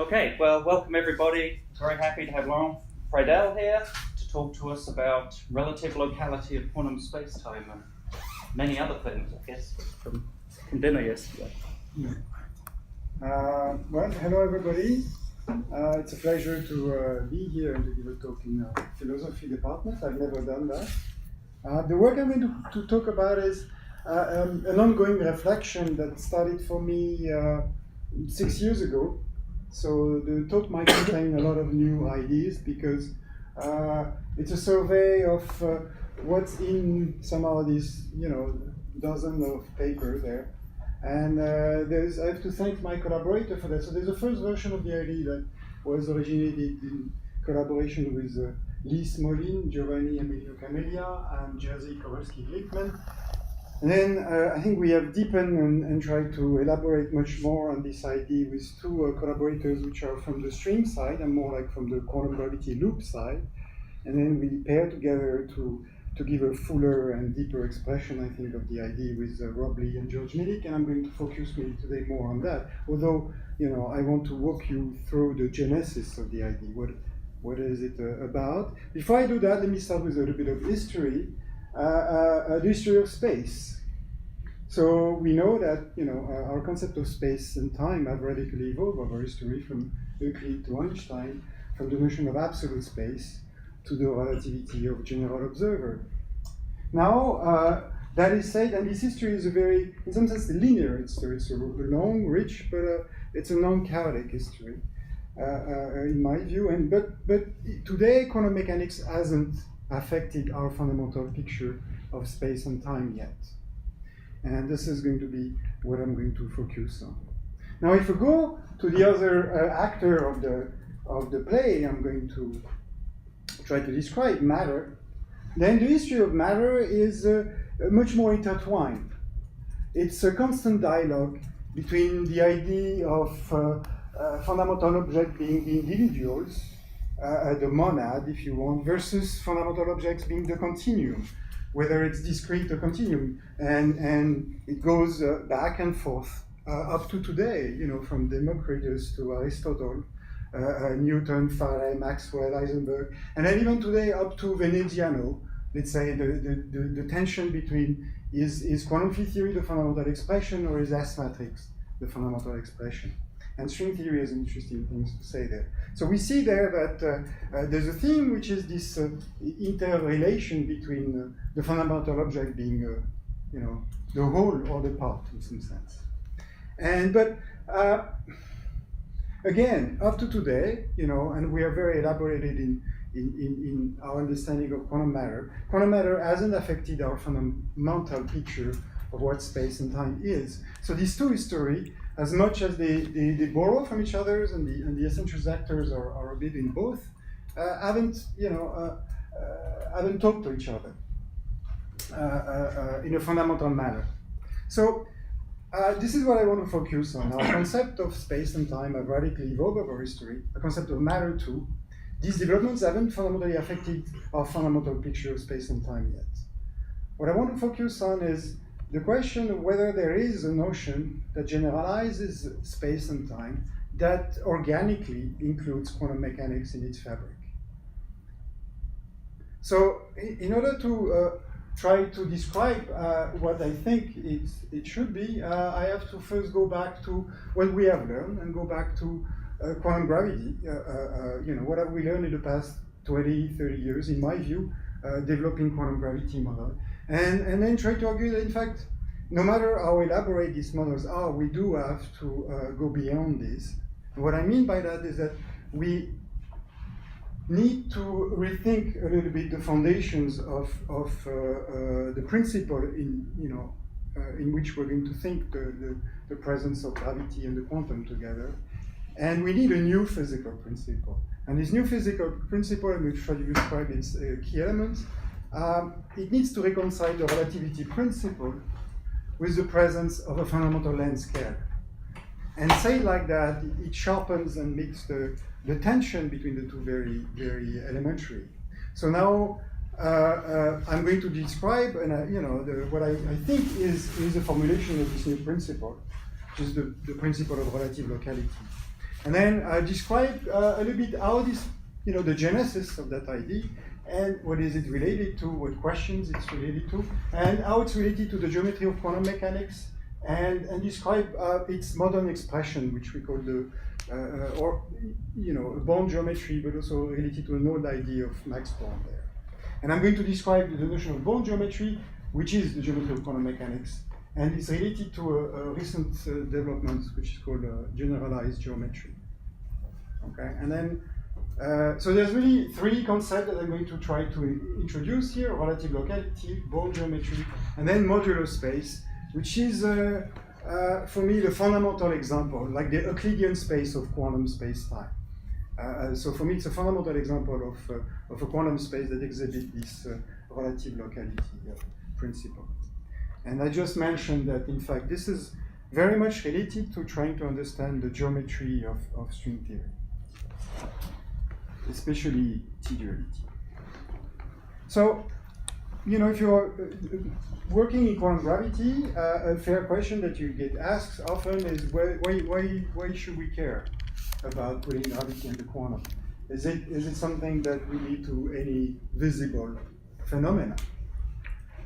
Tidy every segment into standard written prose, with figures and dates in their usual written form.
Okay, well, welcome everybody. Very happy to have Laurent Freidel here to talk to us about relative locality of quantum spacetime and many other things, I guess, from dinner yesterday. Well, hello everybody. It's a pleasure to be here and to give a talk in the philosophy department. I've never done that. The work I'm going to talk about is an ongoing reflection that started for me 6 years ago. So the talk might contain a lot of new ideas because it's a survey of what's in somehow this, dozen of papers there. And I have to thank my collaborator for that. So there's a first version of the idea that was originated in collaboration with Lise Molin, Giovanni Emilio Camelia, and Jerzy Kowalski-Glickman. And then I think we have deepened and tried to elaborate much more on this idea with two collaborators which are from the string side and more like from the quantum gravity loop side. And then we pair together to give a fuller and deeper expression, I think, of the idea with Rob Lee and George Milik, and I'm going to focus maybe today more on that. Although, I want to walk you through the genesis of the idea. What is it about? Before I do that, let me start with a little bit of history. The history of space. So we know that our concept of space and time have radically evolved over history, from Euclid to Einstein, from the notion of absolute space to the relativity of general observer. Now, that is said, and this history is a very, in some sense, linear history. It's a long, rich, but it's a non-chaotic history, in my view. But today, quantum mechanics hasn't affected our fundamental picture of space and time yet. And this is going to be what I'm going to focus on. Now, if we go to the other actor of the play, I'm going to try to describe matter. Then the history of matter is much more intertwined. It's a constant dialogue between the idea of fundamental objects being the individuals, the monad, if you want, versus fundamental objects being the continuum, whether it's discrete or continuum. And it goes back and forth up to today, from Democritus to Aristotle, Newton, Faraday, Maxwell, Heisenberg, and then even today up to Veneziano. Let's say the tension between is quantum field theory the fundamental expression, or is S matrix the fundamental expression? And string theory has interesting things to say there. So we see there that there's a theme which is this interrelation between the fundamental object being, the whole or the part in some sense. But again, up to today, and we are very elaborated in our understanding of quantum matter. Quantum matter hasn't affected our fundamental picture of what space and time is. So these two histories, as much as they borrow from each other, and the essential actors are a bit in both, haven't talked to each other in a fundamental manner. So this is what I want to focus on. Our concept of space and time have radically evolved over history. A concept of matter too. These developments haven't fundamentally affected our fundamental picture of space and time yet. What I want to focus on is the question of whether there is a notion that generalizes space and time that organically includes quantum mechanics in its fabric. So in order to try to describe what I think it should be, I have to first go back to what we have learned and go back to quantum gravity. What have we learned in the past 20, 30 years, in my view, developing quantum gravity model. And then try to argue that, in fact, no matter how elaborate these models are, we do have to go beyond this. And what I mean by that is that we need to rethink a little bit the foundations of the principle in which we're going to think the presence of gravity and the quantum together. And we need a new physical principle. And this new physical principle, I'm going to try to describe its key elements. It needs to reconcile the relativity principle with the presence of a fundamental length scale. And say like that, it sharpens and makes the tension between the two very, very elementary. So now I'm going to describe, what I think is a formulation of this new principle, which is the principle of relative locality. And then I describe a little bit how this, the genesis of that idea, and what is it related to, what questions it's related to, and how it's related to the geometry of quantum mechanics, and describe its modern expression, which we call the, Born geometry, but also related to an old idea of Max Born there. And I'm going to describe the notion of Born geometry, which is the geometry of quantum mechanics, and it's related to a recent development, which is called generalized geometry. Okay, and then, so there's really three concepts that I'm going to try to introduce here: relative locality, Born geometry, and then modular space, which is, for me, the fundamental example, like the Euclidean space of quantum space-time. So for me, it's a fundamental example of a quantum space that exhibits this relative locality principle. And I just mentioned that, in fact, this is very much related to trying to understand the geometry of string theory, especially T-duality. So, if you're working in quantum gravity, a fair question that you get asked often is, why should we care about putting gravity in the quantum? Is it something that we lead to any visible phenomena?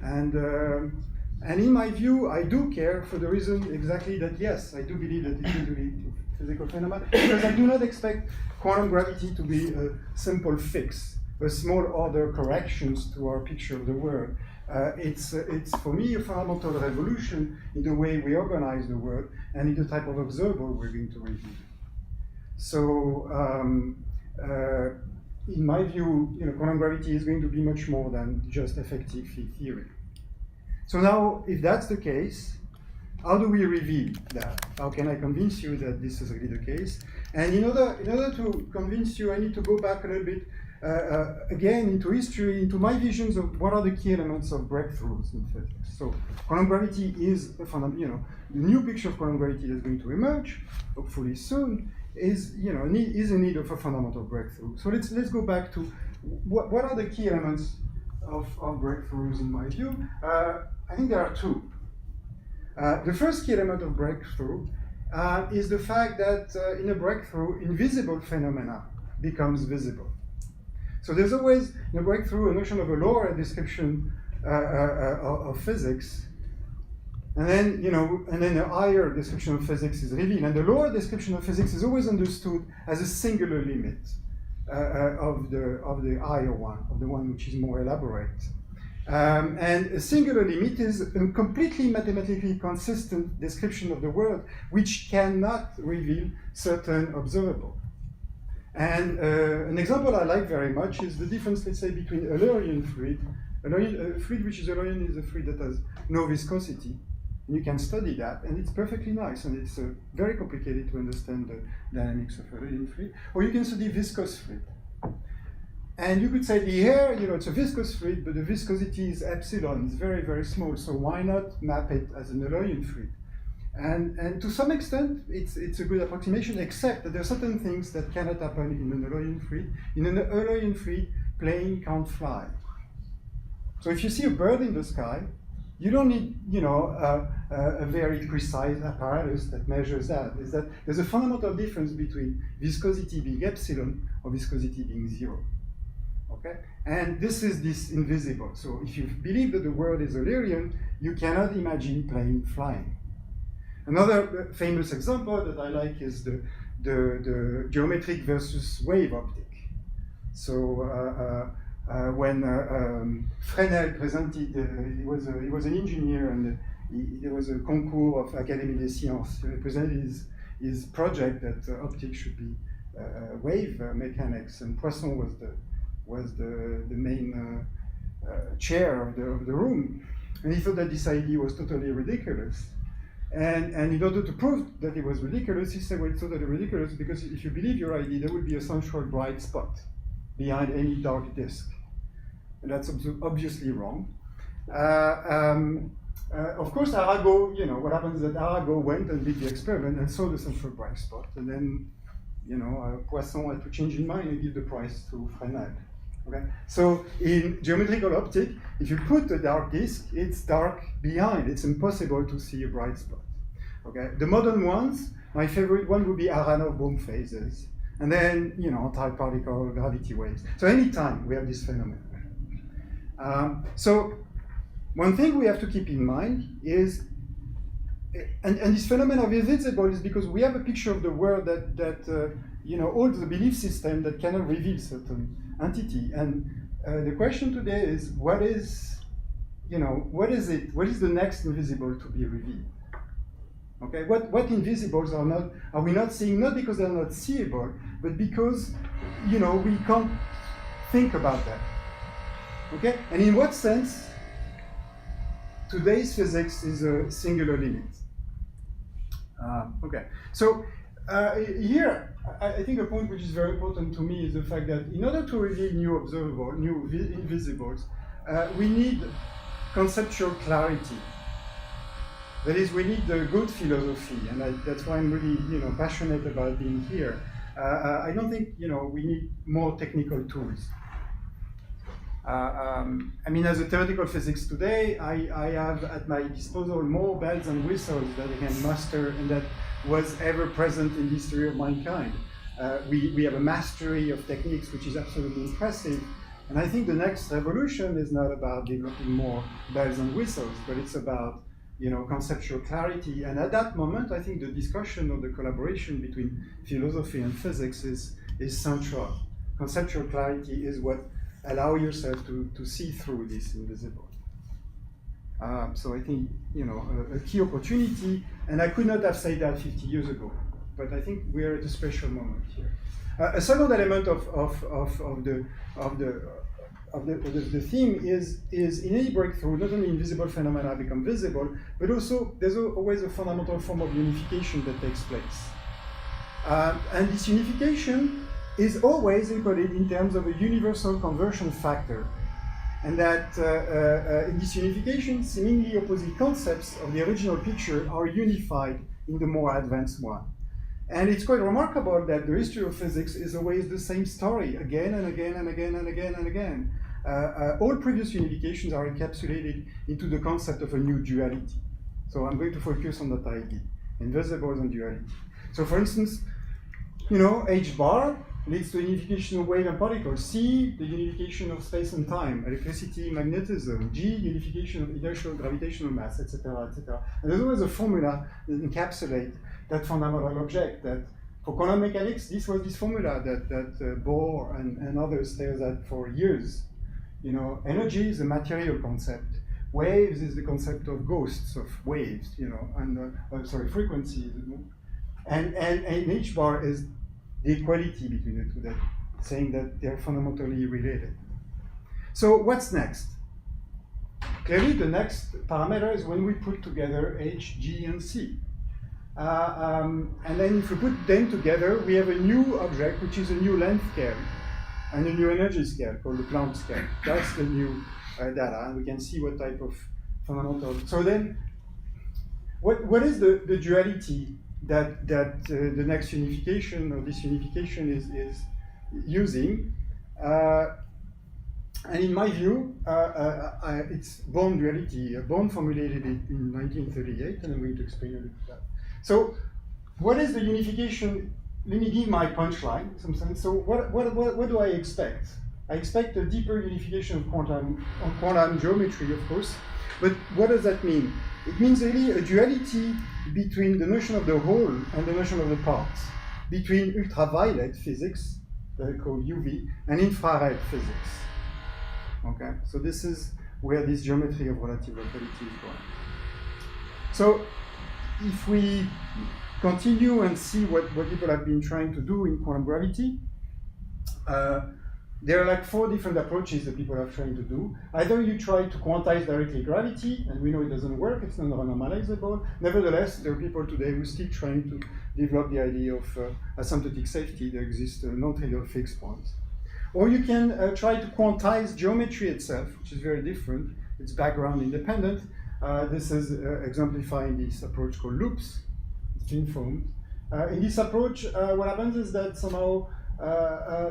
And in my view, I do care for the reason exactly that, yes, I do believe that it will lead to physical phenomena, because I do not expect quantum gravity to be a simple fix, a small order corrections to our picture of the world. It's for me a fundamental revolution in the way we organize the world and in the type of observer we're going to reveal. So, in my view, quantum gravity is going to be much more than just effective field theory. So now, if that's the case, how do we reveal that? How can I convince you that this is really the case? And in order to convince you, I need to go back a little bit again into history, into my visions of what are the key elements of breakthroughs in physics. So quantum gravity is the new picture of quantum gravity that's going to emerge, hopefully soon, is a need of a fundamental breakthrough. So let's go back to what are the key elements of breakthroughs in my view. I think there are two. The first key element of breakthrough is the fact that in a breakthrough, invisible phenomena becomes visible. So there's always in a breakthrough a notion of a lower description of physics, and then a higher description of physics is revealed. And the lower description of physics is always understood as a singular limit of the higher one, of the one which is more elaborate. And a singular limit is a completely mathematically consistent description of the world, which cannot reveal certain observable. And an example I like very much is the difference, let's say, between a Laurent fluid. A fluid which is a Laurent is a fluid that has no viscosity. And you can study that, and it's perfectly nice, and it's very complicated to understand the dynamics of a Laurent fluid. Or you can study viscous fluid. And you could say the air, it's a viscous fluid, but the viscosity is epsilon, it's very, very small, so why not map it as an Laurent fluid? And to some extent, it's a good approximation, except that there are certain things that cannot happen in an Laurent fluid. In an Laurent fluid, plane can't fly. So if you see a bird in the sky, you don't need, a very precise apparatus that measures that. Is that there's a fundamental difference between viscosity being epsilon or viscosity being 0. Okay? And this is invisible. So if you believe that the world is Eulerian, you cannot imagine plane flying. Another famous example that I like is the geometric versus wave optic. So when Freidel presented, he was an engineer, and there was a concours of Académie des Sciences. He presented his project that optics should be wave mechanics, and Poisson was the main chair of the room, and he thought that this idea was totally ridiculous. And in order to prove that it was ridiculous, he said, well, it's totally ridiculous because if you believe your idea, there will be a central bright spot behind any dark disk. And that's obviously wrong. Of course, Arago, what happens is that Arago went and did the experiment and saw the central bright spot. And then, Poisson had to change his mind and give the prize to Freidel. Okay? So in geometrical optic, if you put a dark disk, it's dark behind. It's impossible to see a bright spot. Okay, the modern ones, my favorite one would be Aharonov-Bohm phases, and then anti-particle gravity waves. So anytime we have this phenomenon. So one thing we have to keep in mind is, and this phenomenon is visible is because we have a picture of the world that all the belief system that cannot reveal certain entity. And the question today is, what is it? What is the next invisible to be revealed? Okay, what invisibles are we not seeing? Not because they're not seeable, but because we can't think about that. Okay, and in what sense today's physics is a singular limit? Okay, so here I think a point which is very important to me is the fact that in order to reveal new invisibles, we need conceptual clarity. That is, we need the good philosophy, and that's why I'm really, passionate about being here. I don't think, we need more technical tools. As a theoretical physics today, I have at my disposal more bells and whistles that I can master and that was ever present in the history of mankind. We have a mastery of techniques which is absolutely impressive, and I think the next revolution is not about developing more bells and whistles, but it's about conceptual clarity. And at that moment, I think the discussion or the collaboration between philosophy and physics is central. Conceptual clarity is what allows yourself to see through this invisible. So I think, a key opportunity, and I could not have said that 50 years ago, but I think we are at a special moment here. A second element of the theme is in any breakthrough, not only invisible phenomena become visible, but also there's always a fundamental form of unification that takes place. And this unification is always encoded in terms of a universal conversion factor. And that in this unification, seemingly opposite concepts of the original picture are unified in the more advanced one. And it's quite remarkable that the history of physics is always the same story, again and again and again and again and again. All previous unifications are encapsulated into the concept of a new duality. So I'm going to focus on that idea, invisibles and duality. So for instance, H bar leads to unification of wave and particles. C, the unification of space and time, electricity, magnetism. G, unification of inertial gravitational mass, etc., etc. And there's always a formula that encapsulates that fundamental object. That for quantum mechanics, this was this formula that Bohr and others stared at for years. Energy is a material concept. Waves is the concept of ghosts of waves. Frequencies. And H bar is the equality between the two, that saying that they're fundamentally related. So what's next? Clearly, the next parameter is when we put together H, G, and C. And then if we put them together, we have a new object, which is a new length scale and a new energy scale called the Planck scale. That's the new data, and we can see what type of fundamental. So then, what is the duality that the next unification or this unification is using? And in my view, it's Born duality. Born formulated it in 1938, and I'm going to explain a little bit that. So, what is the unification? Let me give my punchline in some sense. So, what do I expect? I expect a deeper unification of quantum geometry, of course. But what does that mean? It means really a duality between the notion of the whole and the notion of the parts, between ultraviolet physics, that I call UV, and infrared physics. Okay, so this is where this geometry of relative locality is going. So if we continue and see what people have been trying to do in quantum gravity, there are like 4 different approaches that people are trying to do. Either you try to quantize directly gravity, and we know it doesn't work, it's not normalizable. Nevertheless, there are people today who are still trying to develop the idea of asymptotic safety. There exist non-trivial fixed points. Or you can try to quantize geometry itself, which is very different. It's background independent. This is exemplifying this approach called loops, thin forms. In this approach, what happens is that somehow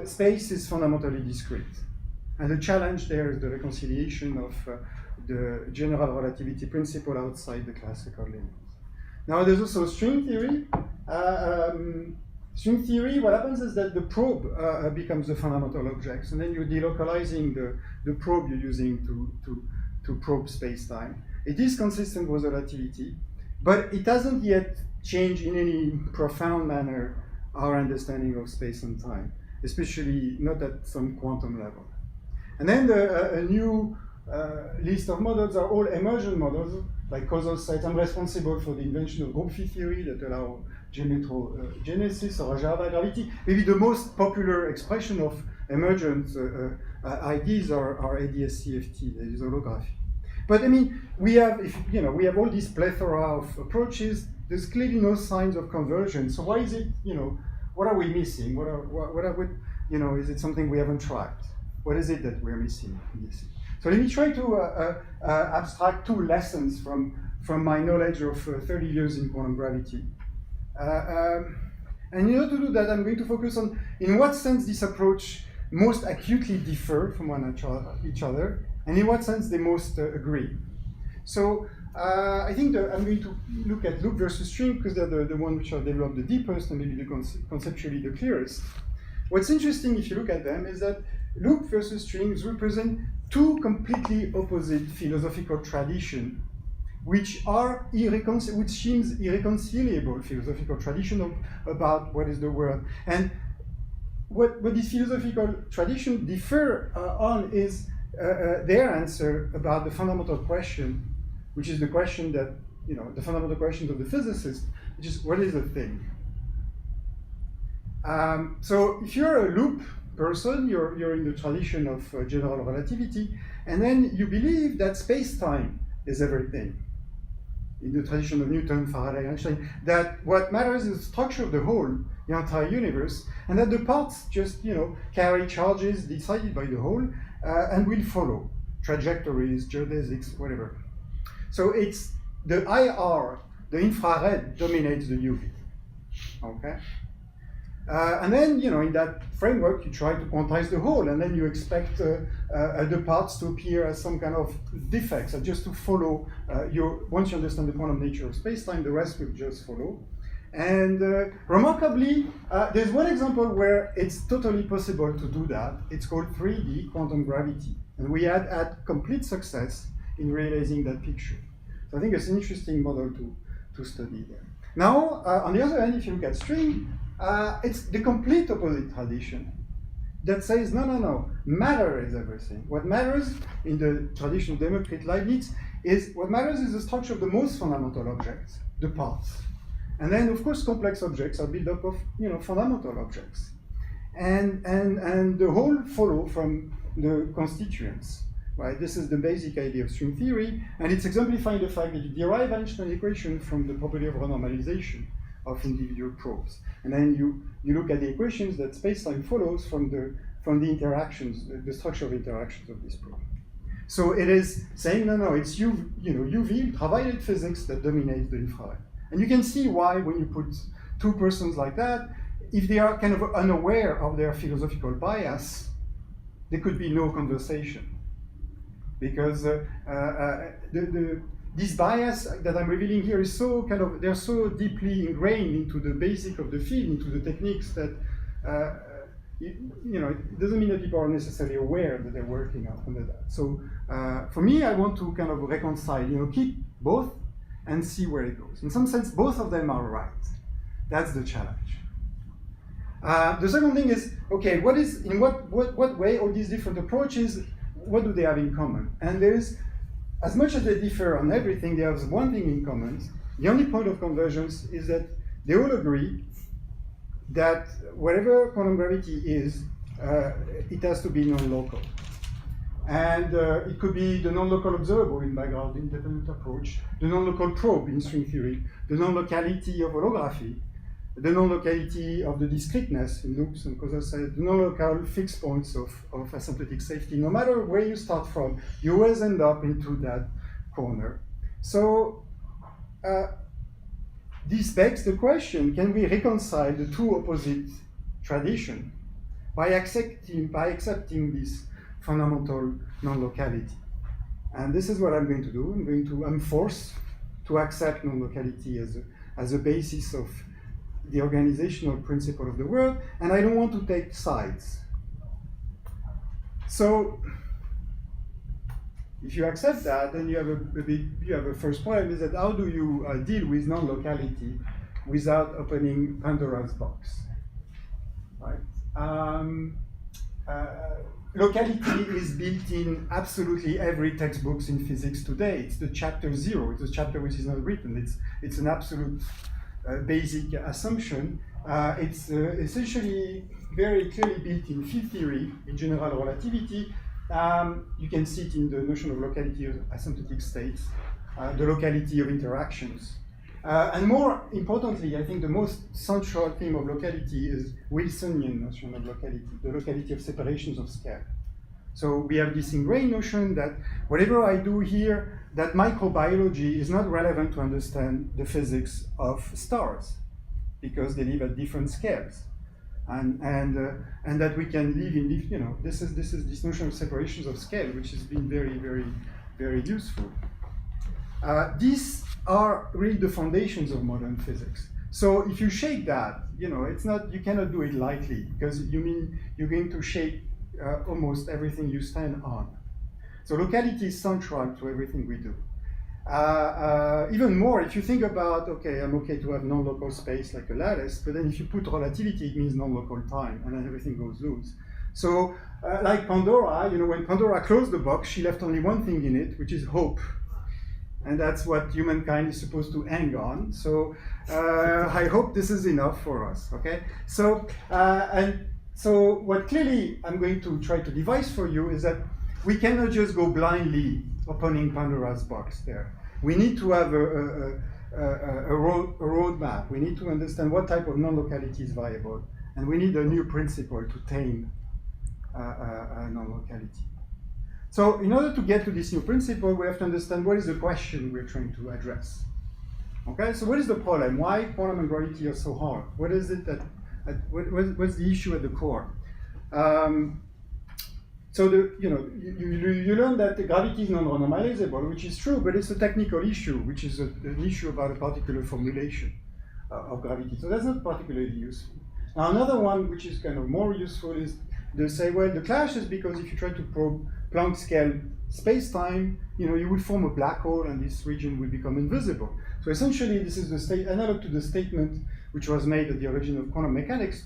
space is fundamentally discrete. And the challenge there is the reconciliation of the general relativity principle outside the classical limits. Now there's also string theory. String theory, what happens is that the probe becomes the fundamental objects, and then you're delocalizing the probe you're using to probe space-time. It is consistent with relativity, but it hasn't yet changed in any profound manner our understanding of space and time, especially not at some quantum level. And then a new list of models are all emergent models, like causal sets. I'm responsible for the invention of group field theory that allow geometrogenesis or Java gravity. Maybe the most popular expression of emergent ideas are ADS-CFT, that is holography. But I mean, we have all this plethora of approaches. There's clearly no signs of convergence. So why is it, what are we missing? What are we, is it something we haven't tracked? What is it that we're missing in this? So let me try to abstract two lessons from my knowledge of 30 years in quantum gravity. And in order to do that, I'm going to focus on in what sense this approach most acutely differ from each other, and in what sense they most agree. So I think I'm going to look at loop versus string because they're the ones which are developed the deepest and maybe conceptually the clearest. What's interesting if you look at them is that loop versus strings represent two completely opposite philosophical traditions, which seems irreconcilable philosophical tradition about what is the world. And what this philosophical tradition differ on is their answer about the fundamental question, which is the question that, the fundamental questions of the physicist, which is what is a thing? So if you're a loop person, you're in the tradition of general relativity, and then you believe that space-time is everything. In the tradition of Newton, Faraday, Einstein, that what matters is the structure of the whole, the entire universe, and that the parts just, carry charges decided by the whole, and will follow trajectories, geodesics, whatever. So it's the IR, the infrared, dominates the UV. Okay. And then, in that framework, you try to quantize the whole, and then you expect the parts to appear as some kind of defects, just to follow once you understand the quantum nature of space-time, the rest will just follow. And remarkably, there's one example where it's totally possible to do that. It's called 3D quantum gravity. And we had complete success in realizing that picture. So I think it's an interesting model to study there. Now, on the other hand, if you look at string, it's the complete opposite tradition that says, no, matter is everything. What matters in the tradition of Democritus Leibniz is what matters is the structure of the most fundamental objects, the parts. And then, of course, complex objects are built up of fundamental objects. And the whole follow from the constituents. Right? This is the basic idea of string theory, and it's exemplifying the fact that you derive Einstein equation from the property of renormalization of individual probes. And then you look at the equations that space-time follows from the interactions, the structure of interactions of this probe. So it is saying, no, it's UV, ultraviolet physics that dominates the infrared. And you can see why when you put two persons like that, if they are kind of unaware of their philosophical bias, there could be no conversation. Because this bias that I'm revealing here is they're so deeply ingrained into the basic of the field, into the techniques that, it doesn't mean that people are necessarily aware that they're working under that. So for me, I want to kind of reconcile, keep both and see where it goes. In some sense, both of them are right. That's the challenge. The second thing is, okay, in what way all these different approaches, what do they have in common? And there's, as much as they differ on everything, they have one thing in common. The only point of convergence is that they all agree that whatever quantum gravity is, it has to be non-local. And it could be the non-local observable in background independent approach, the non-local probe in string theory, the non-locality of holography, the non-locality of the discreteness in loops and causal sets, the non-local fixed points of asymptotic safety. No matter where you start from, you always end up into that corner. So this begs the question, can we reconcile the two opposite traditions by accepting this fundamental non-locality? And this is what I'm going to do. I'm forced to accept non-locality as a basis of the organizational principle of the world, and I don't want to take sides. So if you accept that, then you have a first problem, is that how do you deal with non-locality without opening Pandora's box, right? Locality is built in absolutely every textbooks in physics today. It's the chapter 0. It's a chapter which is not written. It's an absolute basic assumption. It's essentially very clearly built in field theory, in general relativity. You can see it in the notion of locality of asymptotic states, the locality of interactions. And more importantly, I think the most central theme of locality is Wilsonian notion of locality, the locality of separations of scale. So we have this ingrained notion that whatever I do here, that microbiology is not relevant to understand the physics of stars, because they live at different scales. And that we can live in, this is this notion of separations of scale, which has been very, very, very useful. These are really the foundations of modern physics. So if you shake that, it's not, you cannot do it lightly, because you're going to shake almost everything you stand on. So locality is central to everything we do. Even more, if you think about, okay, I'm okay to have non-local space like a lattice, but then if you put relativity, it means non-local time, and then everything goes loose. So like Pandora, when Pandora closed the box, she left only one thing in it, which is hope. And that's what humankind is supposed to hang on. So I hope this is enough for us, okay? So what clearly I'm going to try to devise for you is that we cannot just go blindly opening Pandora's box there. We need to have a roadmap. We need to understand what type of non-locality is viable. And we need a new principle to tame non-locality. So in order to get to this new principle, we have to understand what is the question we're trying to address. Okay, so what is the problem? Why quantum and gravity are so hard? What is it what's the issue at the core? So you learn that the gravity is non-normalizable, which is true, but it's a technical issue, which is an issue about a particular formulation of gravity. So that's not particularly useful. Now another one, which is kind of more useful, is they say, well, the clash is because if you try to probe Planck scale space-time, you will form a black hole and this region will become invisible. So essentially, this is the analog to the statement which was made at the origin of quantum mechanics,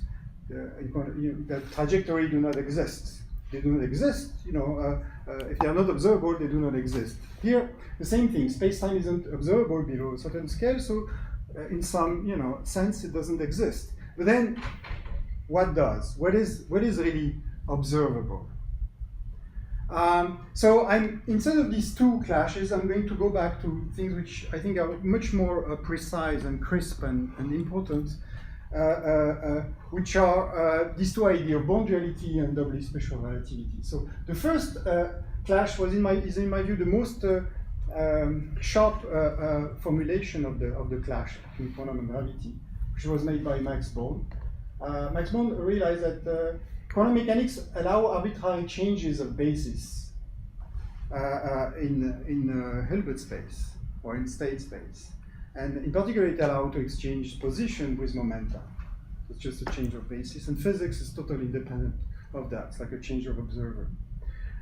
that trajectory do not exist. They do not exist, if they are not observable, they do not exist. Here, the same thing, space-time isn't observable below a certain scale, so in some sense it doesn't exist. But then, what does? What is really observable? So instead of these two clashes, I'm going to go back to things which I think are much more precise and crisp and important, which are these two ideas of bond duality and doubly special relativity. So the first clash is in my view the most sharp formulation of the clash between quantum and gravity, which was made by Max Born. Max Born realized that quantum mechanics allow arbitrary changes of basis in Hilbert space or in state space. And in particular, it allows to exchange position with momentum. It's just a change of basis. And physics is totally independent of that. It's like a change of observer.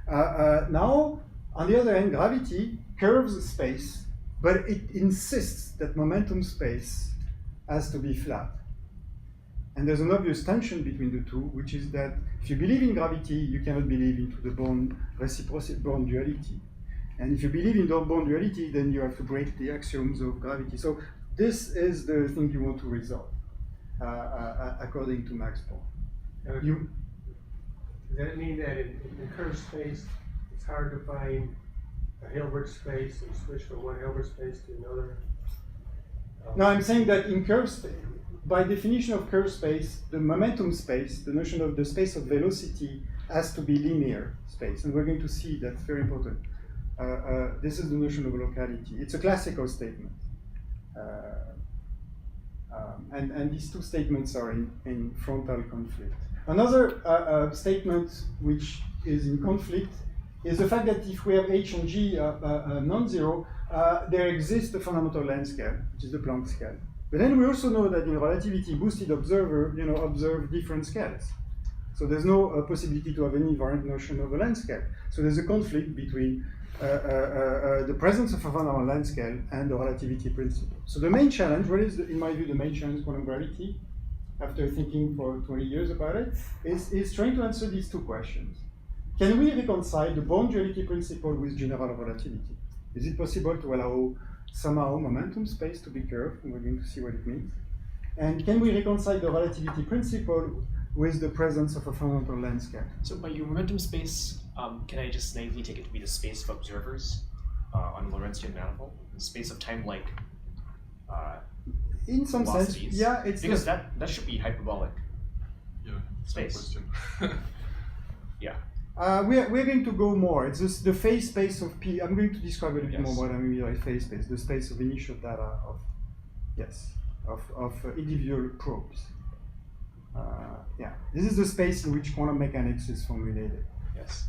Now, on the other hand, gravity curves space, but it insists that momentum space has to be flat. And there's an obvious tension between the two, which is that if you believe in gravity, you cannot believe into the bond duality. And if you believe in the bond duality, then you have to break the axioms of gravity. So this is the thing you want to resolve, according to Max Born. Does that mean that in curved space, it's hard to find a Hilbert space and switch from one Hilbert space to another? No, I'm saying that in curved space, by definition of curved space, the momentum space, the notion of the space of velocity, has to be linear space. And we're going to see that's very important. This is the notion of locality. It's a classical statement. And these two statements are in frontal conflict. Another statement which is in conflict is the fact that if we have H and G non-zero, there exists a fundamental length scale, which is the Planck scale. But then we also know that in relativity, boosted observer, observe different scales. So there's no possibility to have any invariant notion of a length scale. So there's a conflict between the presence of a fundamental length scale and the relativity principle. So the main challenge, what is, in my view, the main challenge of quantum gravity, after thinking for 20 years about it, is trying to answer these two questions. Can we reconcile the Born duality principle with general relativity? Is it possible to allow somehow momentum space to be curved? And we're going to see what it means. And can we reconcile the relativity principle with the presence of a fundamental length scale? So by your momentum space, can I just naively take it to be the space of observers on a Lorentzian manifold? The space of time-like in some velocities? sense, yeah. It's because that should be hyperbolic. Yeah, space. Yeah. We're going to go more. It's just the phase space of P. I'm going to describe a little bit more what I mean by phase space. The space of initial data of individual probes. Yeah, this is the space in which quantum mechanics is formulated. Yes.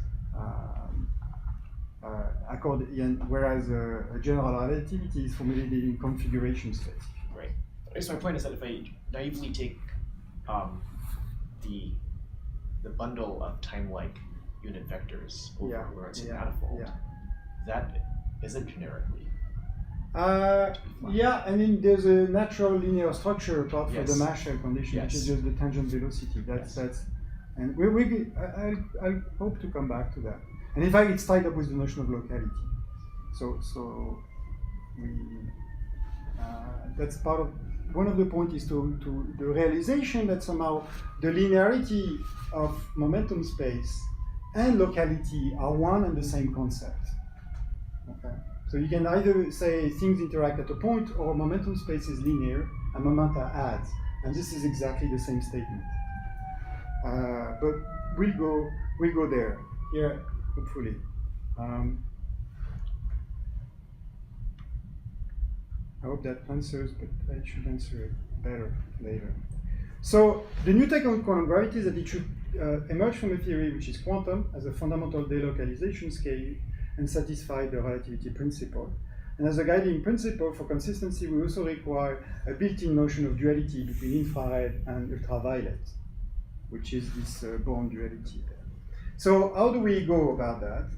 Whereas a general relativity is formulated in configuration space. Right. I guess my point is that if I naively take the bundle of time-like unit vectors over a Lorentzian manifold, that isn't generically. Yeah, I mean, there's a natural linear structure apart from the mass shell condition, which is just the tangent velocity. That's and I hope to come back to that. And in fact, it's tied up with the notion of locality. So we that's part of one of the points is to the realization that somehow the linearity of momentum space and locality are one and the same concept. Okay. So you can either say things interact at a point, or momentum space is linear and momenta adds, and this is exactly the same statement. But we'll go there. Yeah, hopefully. I hope that answers, but I should answer it better later. So the new take on quantum gravity is that it should emerge from a theory which is quantum as a fundamental delocalization scale and satisfy the relativity principle. And as a guiding principle for consistency, we also require a built-in notion of duality between infrared and ultraviolet, which is this Born duality. So how do we go about that?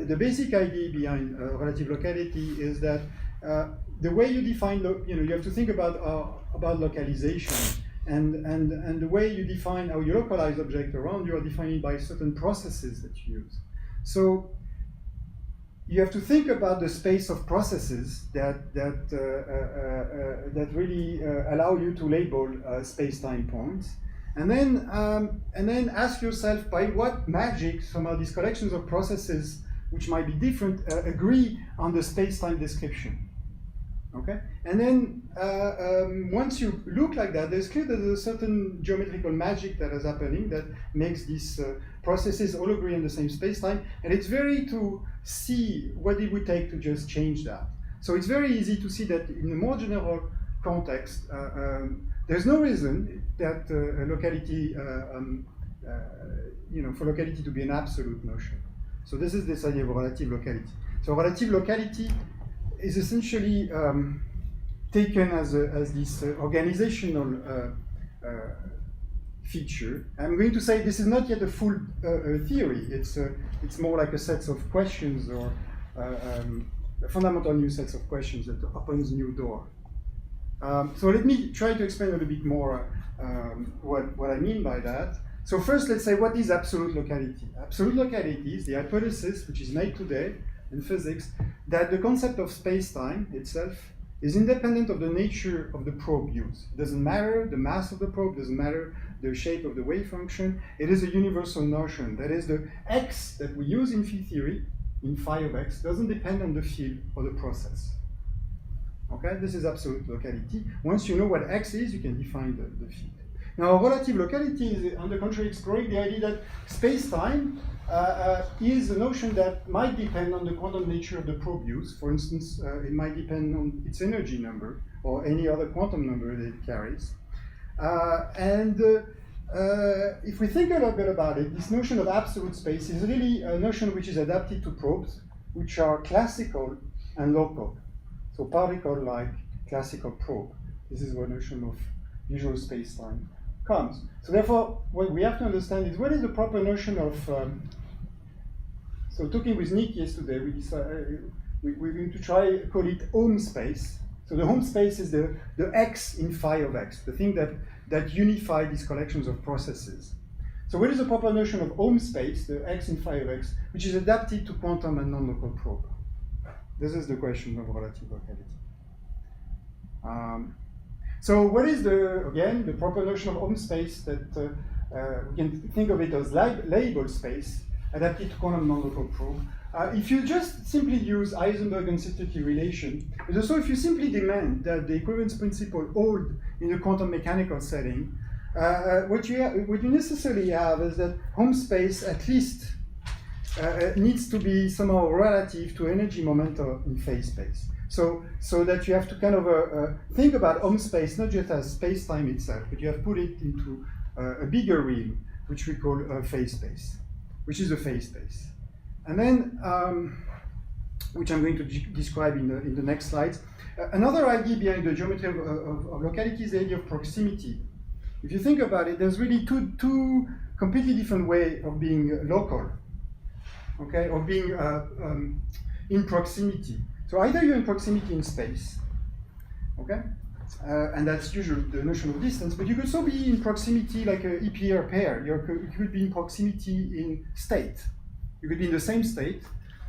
The basic idea behind relative locality is that the way you define, you have to think about localization, and the way you define how you localize objects around you are defined by certain processes that you use. So you have to think about the space of processes that really allow you to label space-time points, and then ask yourself by what magic somehow these collections of processes, which might be different, agree on the space-time description. Okay, and then once you look like that, there's clear that there's a certain geometrical magic that is happening that makes these processes all agree on the same space-time, and it's very to see what it would take to just change that. So it's very easy to see that in a more general context, there's no reason that locality, for locality to be an absolute notion. So this is this idea of relative locality. So relative locality is essentially taken as this organizational feature. I'm going to say this is not yet a full theory. It's more like a set of questions, or a fundamental new sets of questions that opens new door. So let me try to explain a little bit more what I mean by that. So first, let's say, what is absolute locality? Absolute locality is the hypothesis which is made today in physics that the concept of space-time itself is independent of the nature of the probe used. It doesn't matter the mass of the probe, doesn't matter the shape of the wave function. It is a universal notion. That is, the x that we use in field theory, in phi of x, doesn't depend on the field or the process. Okay, this is absolute locality. Once you know what x is, you can define the field. Now, relative locality is, on the contrary, exploring the idea that space-time is a notion that might depend on the quantum nature of the probe used. For instance, it might depend on its energy number or any other quantum number that it carries. If we think a little bit about it, this notion of absolute space is really a notion which is adapted to probes, which are classical and local. So particle-like classical probe. This is where the notion of visual space-time comes. So therefore, what we have to understand is what is the proper notion of, so talking with Nick yesterday, we're going to try call it home space. So the home space is the X in phi of X, the thing that unify these collections of processes. So what is the proper notion of home space, the X in phi of X, which is adapted to quantum and non-local probe? This is the question of relative locality. So what is again, the proper notion of home space that we can think of it as label space adapted to quantum non-local probe. If you just simply use Heisenberg uncertainty relation, but also if you simply demand that the equivalence principle hold in a quantum mechanical setting, what you necessarily have is that home space at least needs to be somehow relative to energy momentum in phase space. So that you have to kind of think about home space not just as space-time itself, but you have put it into a bigger realm, which we call phase space, which is a phase space. And then, which I'm going to describe in the next slides. Another idea behind the geometry of locality is the idea of proximity. If you think about it, there's really two completely different ways of being local, okay, of being in proximity. So either you're in proximity in space, okay, and that's usually the notion of distance, but you could also be in proximity like an EPR pair. You could be in proximity in state. You could be in the same state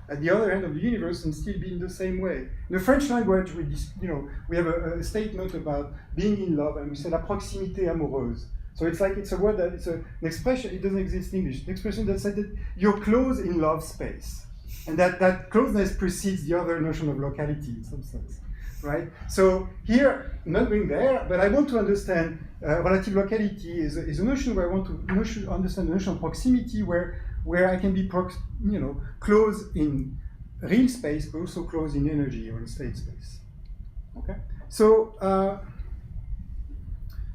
at the other end of the universe and still be in the same way. In the French language, we have a statement about being in love, and we say la proximité amoureuse. So it's a word it's an expression. It doesn't exist in English. An expression that said that you're close in love space, and that closeness precedes the other notion of locality in some sense, right? So here, not going there, but I want to understand relative locality is a notion where I want to understand the notion of proximity, where I can be close in real space, but also close in energy or in state space. Okay. So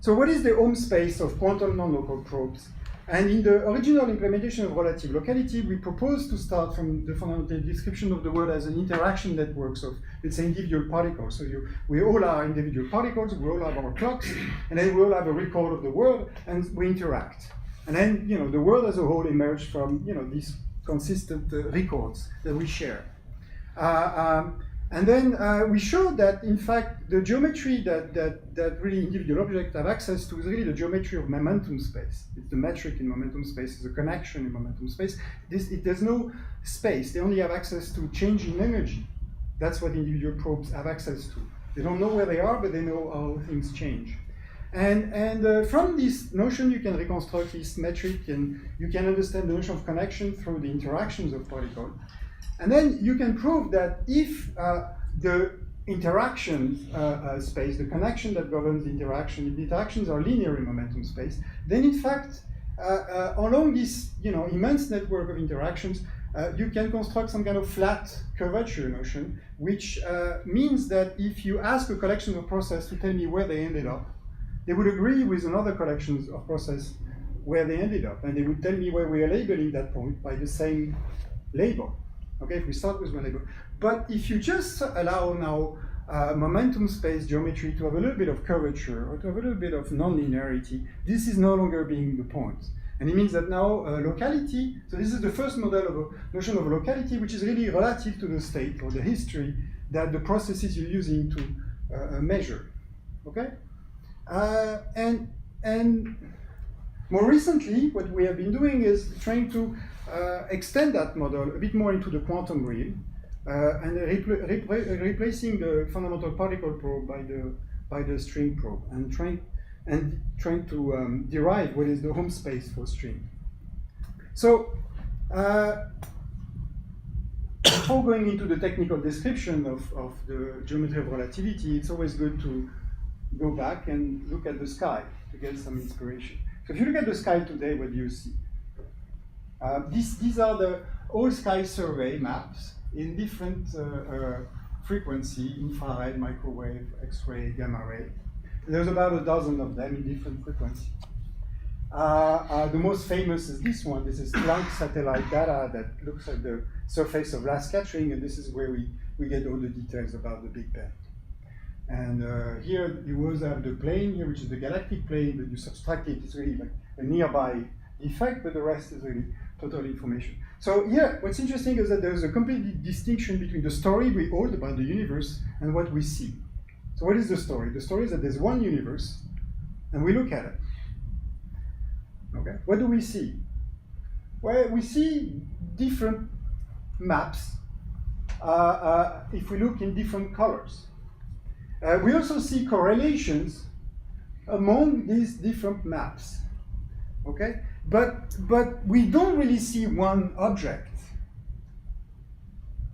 what is the home space of quantum non-local probes? And in the original implementation of relative locality, we propose to start from the fundamental description of the world as an interaction networks of, let's say, individual particles. So we all are individual particles, we all have our clocks, and then we all have a record of the world, and we interact. And then, the world as a whole emerged from, these consistent records that we share. And then we showed that, in fact, the geometry that really individual objects have access to is really the geometry of momentum space. It's the metric in momentum space, it's a connection in momentum space. There's no space. They only have access to change in energy. That's what individual probes have access to. They don't know where they are, but they know how things change. And from this notion, you can reconstruct this metric, and you can understand the notion of connection through the interactions of particles. And then you can prove that if the interaction space, the connection that governs the interaction, if the interactions are linear in momentum space, then in fact, along this immense network of interactions, you can construct some kind of flat curvature notion, which means that if you ask a collection of processes to tell me where they ended up, they would agree with another collection of processes where they ended up, and they would tell me where we are labeling that point by the same label. Okay, if we start with one label. But if you just allow now momentum space geometry to have a little bit of curvature or to have a little bit of nonlinearity, this is no longer being the point. And it means that now locality, so this is the first model of a notion of locality, which is really relative to the state or the history that the processes you're using to measure. Okay? And more recently, what we have been doing is trying to extend that model a bit more into the quantum realm, and replacing the fundamental particle probe by the string probe, and trying to derive what is the home space for string. So before going into the technical description of the geometry of relativity, it's always good to go back and look at the sky to get some inspiration. So if you look at the sky today, what do you see? These are the all sky survey maps in different frequency, infrared, microwave, X-ray, gamma ray. There's about a dozen of them in different frequencies. The most famous is this one. This is Planck satellite data that looks at the surface of last scattering, and this is where we get all the details about the Big Bang. And here you also have the plane here, which is the galactic plane, but you subtract it, it's really like a nearby effect, but the rest is really total information. So here, what's interesting is that there's a complete distinction between the story we hold about the universe and what we see. So what is the story? The story is that there's one universe, and we look at it. Okay, what do we see? Well, we see different maps if we look in different colors. We also see correlations among these different maps. Okay, but we don't really see one object.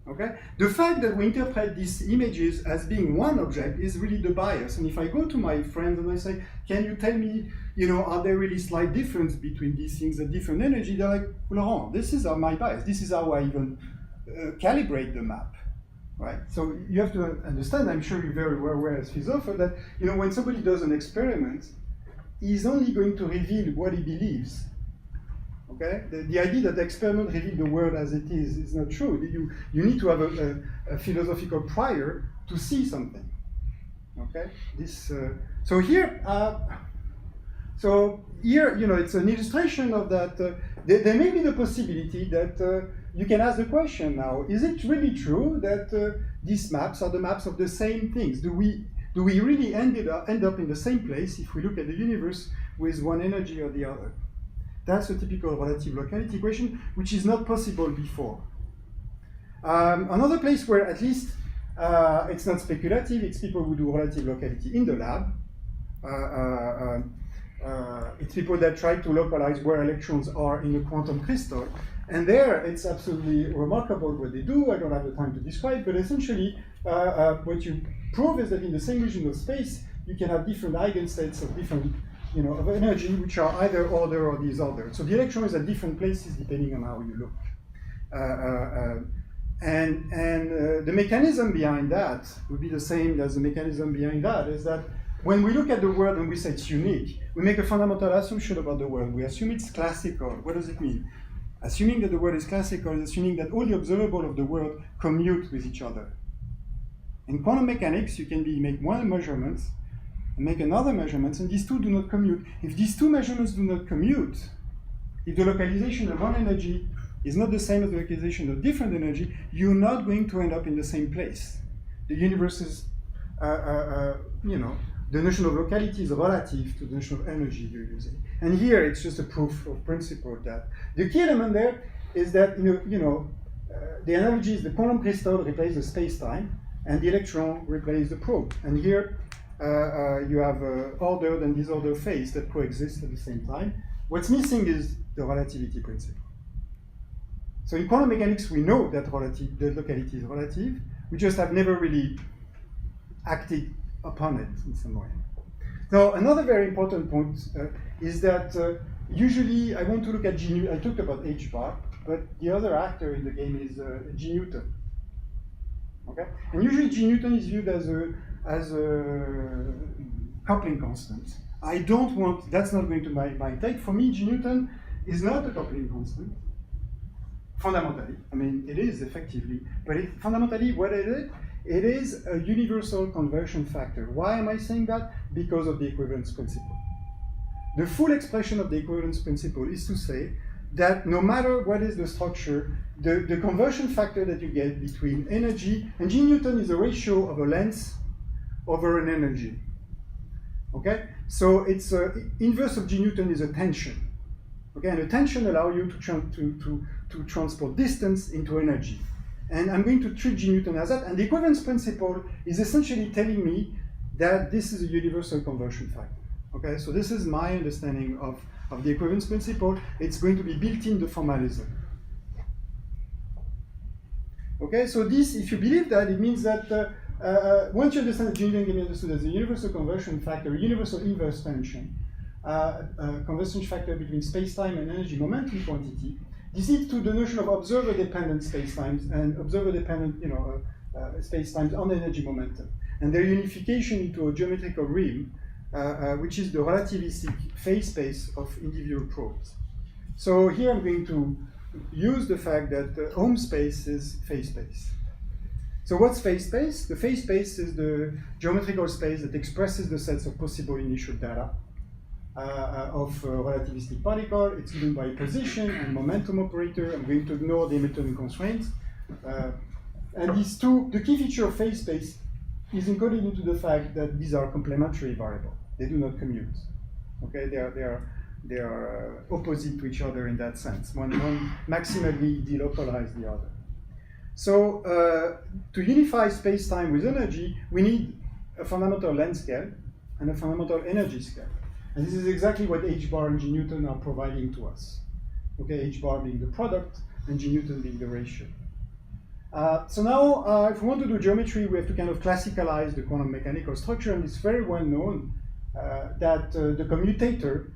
Okay, the fact that we interpret these images as being one object is really the bias. And if I go to my friends and I say, "Can you tell me, are there really slight difference between these things at different energy?" They're like, "Laurent, this is my bias. This is how I even calibrate the map." Right? So you have to understand, I'm sure you're very well aware as philosopher, that when somebody does an experiment, he's only going to reveal what he believes. Okay? The idea that the experiment reveals the world as it is not true. You need to have a philosophical prior to see something. Okay? So here, it's an illustration of that. There may be the possibility that you can ask the question now: is it really true that these maps are the maps of the same things? Do we really end up in the same place if we look at the universe with one energy or the other? That's a typical relative locality question, which is not possible before. Another place where at least it's not speculative, it's people who do relative locality in the lab. It's people that try to localize where electrons are in a quantum crystal. And there, it's absolutely remarkable what they do. I don't have the time to describe, but essentially, what you prove is that in the same region of space, you can have different eigenstates of different, of energy, which are either order or disorder. So the electron is at different places depending on how you look. The mechanism behind that would be the same as the mechanism behind that, is that when we look at the world and we say it's unique, we make a fundamental assumption about the world. We assume it's classical. What does it mean? Assuming that the world is classical is assuming that all the observable of the world commute with each other. In quantum mechanics, you can make one measurement and make another measurement, and these two do not commute. If these two measurements do not commute, if the localization of one energy is not the same as the localization of different energy, you're not going to end up in the same place. The universe is, the notion of locality is relative to the notion of energy you're using. And here it's just a proof of principle that the key element there is that the analogy is the quantum crystal replaces the space-time and the electron replaces the probe. And here you have ordered and disordered phase that coexist at the same time. What's missing is the relativity principle. So in quantum mechanics we know that the locality is relative. We just have never really acted upon it in some way. Now, another very important point is that usually I want to look at G Newton. I talked about H bar, but the other actor in the game is G Newton. Okay, and usually G Newton is viewed as a coupling constant. I don't want. That's not going to be my take. For me, G Newton is not a coupling constant. Fundamentally, I mean, it is effectively, but fundamentally, what it is? It is a universal conversion factor. Why am I saying that? Because of the equivalence principle. The full expression of the equivalence principle is to say that no matter what is the structure, the conversion factor that you get between energy, and G Newton is a ratio of a length over an energy. Okay? So it's inverse of G Newton is a tension. Okay, and a tension allows you to transport distance into energy. And I'm going to treat G Newton as that. And the equivalence principle is essentially telling me that this is a universal conversion factor. Okay, so this is my understanding of the equivalence principle. It's going to be built in the formalism. Okay, so this, if you believe that, it means that once you understand that G Newton can be understood as a universal conversion factor, a universal inverse tension, conversion factor between space-time and energy momentum quantity, this leads to the notion of observer-dependent spacetimes and observer-dependent, spacetimes on energy momentum, and their unification into a geometrical realm, which is the relativistic phase space of individual probes. So here I'm going to use the fact that Ohm space is phase space. So what's phase space? The phase space is the geometrical space that expresses the sets of possible initial data of relativistic particle. It's given by position and momentum operator. I'm going to ignore the Hamiltonian constraints. And these two, the key feature of phase space is encoded into the fact that these are complementary variables. They do not commute. Okay, they are opposite to each other in that sense. One maximally delocalizes the other. So to unify space-time with energy, we need a fundamental length scale and a fundamental energy scale. And this is exactly what h bar and g Newton are providing to us. Okay, h bar being the product and g Newton being the ratio. So now, if we want to do geometry, we have to kind of classicalize the quantum mechanical structure, and it's very well known that the commutator,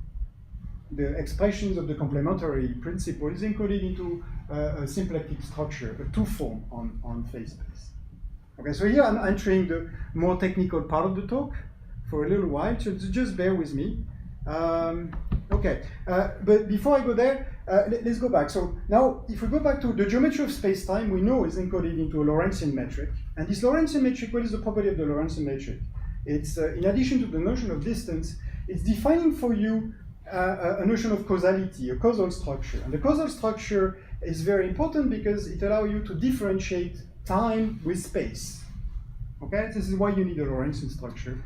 the expressions of the complementary principle, is encoded into a symplectic structure, a two-form on phase space. Okay, so here I'm entering the more technical part of the talk for a little while, so just bear with me. Okay, but before I go there, let's go back. So now, if we go back to the geometry of space-time, we know is encoded into a Lorentzian metric. And this Lorentzian metric, what is the property of the Lorentzian metric? It's, in addition to the notion of distance, it's defining for you a notion of causality, a causal structure. And the causal structure is very important because it allows you to differentiate time with space. Okay, this is why you need a Lorentzian structure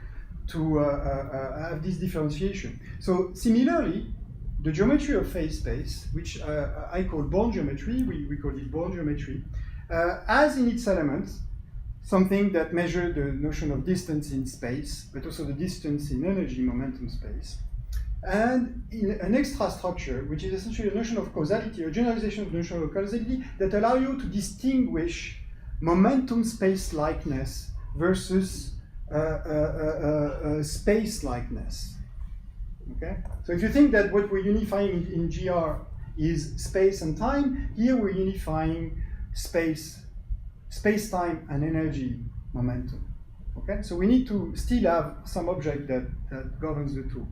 to have this differentiation. So similarly, the geometry of phase space, which I call Born geometry, we call it Born geometry, has in its elements something that measures the notion of distance in space, but also the distance in energy momentum space. And in an extra structure, which is essentially a notion of causality, a generalization of the notion of causality that allow you to distinguish momentum space likeness versus space likeness. Okay? So if you think that what we're unifying in GR is space and time, here we're unifying space-time and energy momentum. Okay? So we need to still have some object that governs the two.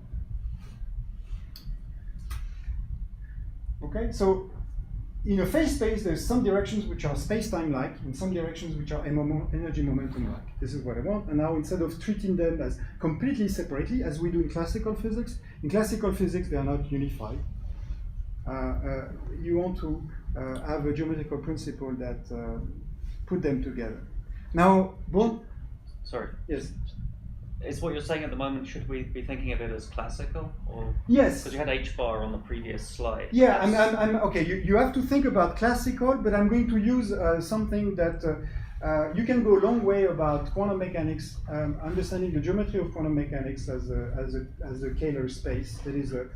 Okay, so in a phase space, there's some directions which are space-time-like and some directions which are energy momentum-like. This is what I want. And now instead of treating them as completely separately, as we do in classical physics they are not unified. You want to have a geometrical principle that put them together. Now, Sorry. Yes. Is what you're saying at the moment, should we be thinking of it as classical? Or Yes. because you had H bar on the previous slide. Yeah, I'm okay. You have to think about classical, but I'm going to use something that you can go a long way about quantum mechanics, understanding the geometry of quantum mechanics as a Kähler space. That is a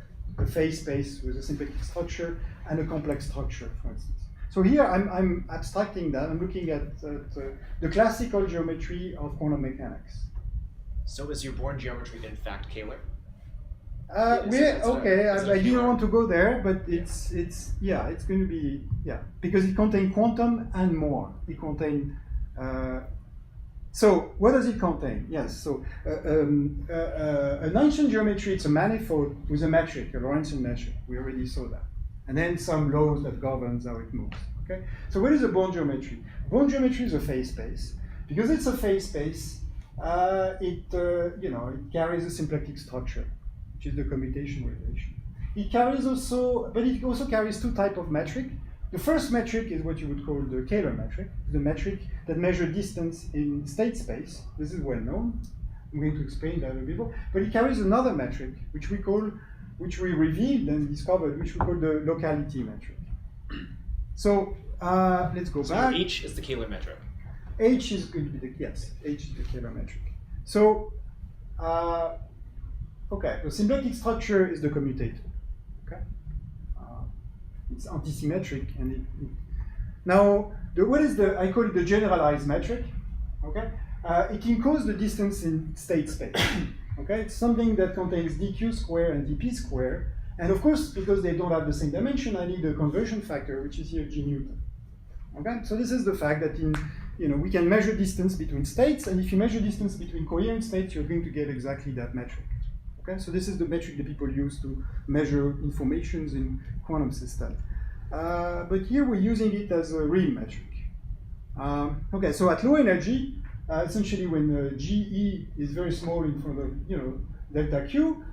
phase space with a symplectic structure and a complex structure, for instance. So here I'm abstracting that. I'm looking at the classical geometry of quantum mechanics. So is your Born geometry in fact Kähler? I didn't want to go there, but it's going to be because it contains quantum and more. It contains. So what does it contain? Yes. So an ancient geometry, it's a manifold with a metric, a Lorentzian metric. We already saw that, and then some laws that governs how it moves. Okay. So what is a Born geometry? Born geometry is a phase space. Because it's a phase space, it carries a symplectic structure, which is the commutation relation. It also carries two types of metric. The first metric is what you would call the Kähler metric, the metric that measures distance in state space. This is well known. I'm going to explain that a bit more. But it carries another metric, which we revealed and discovered, which we call the locality metric. So let's go back. So H is the Kähler metric. H is going to be H is the Kähler metric. So, the symplectic structure is the commutator. Okay, it's antisymmetric, and now I call it the generalized metric. Okay, it encodes the distance in state space. Okay, it's something that contains dq square and dp square, and of course, because they don't have the same dimension, I need a conversion factor, which is here g Newton. Okay, so this is the fact that we can measure distance between states, and if you measure distance between coherent states, you're going to get exactly that metric. Okay, so this is the metric that people use to measure informations in quantum systems. But here we're using it as a real metric. Okay, so at low energy, essentially when GE is very small in front of, delta Q,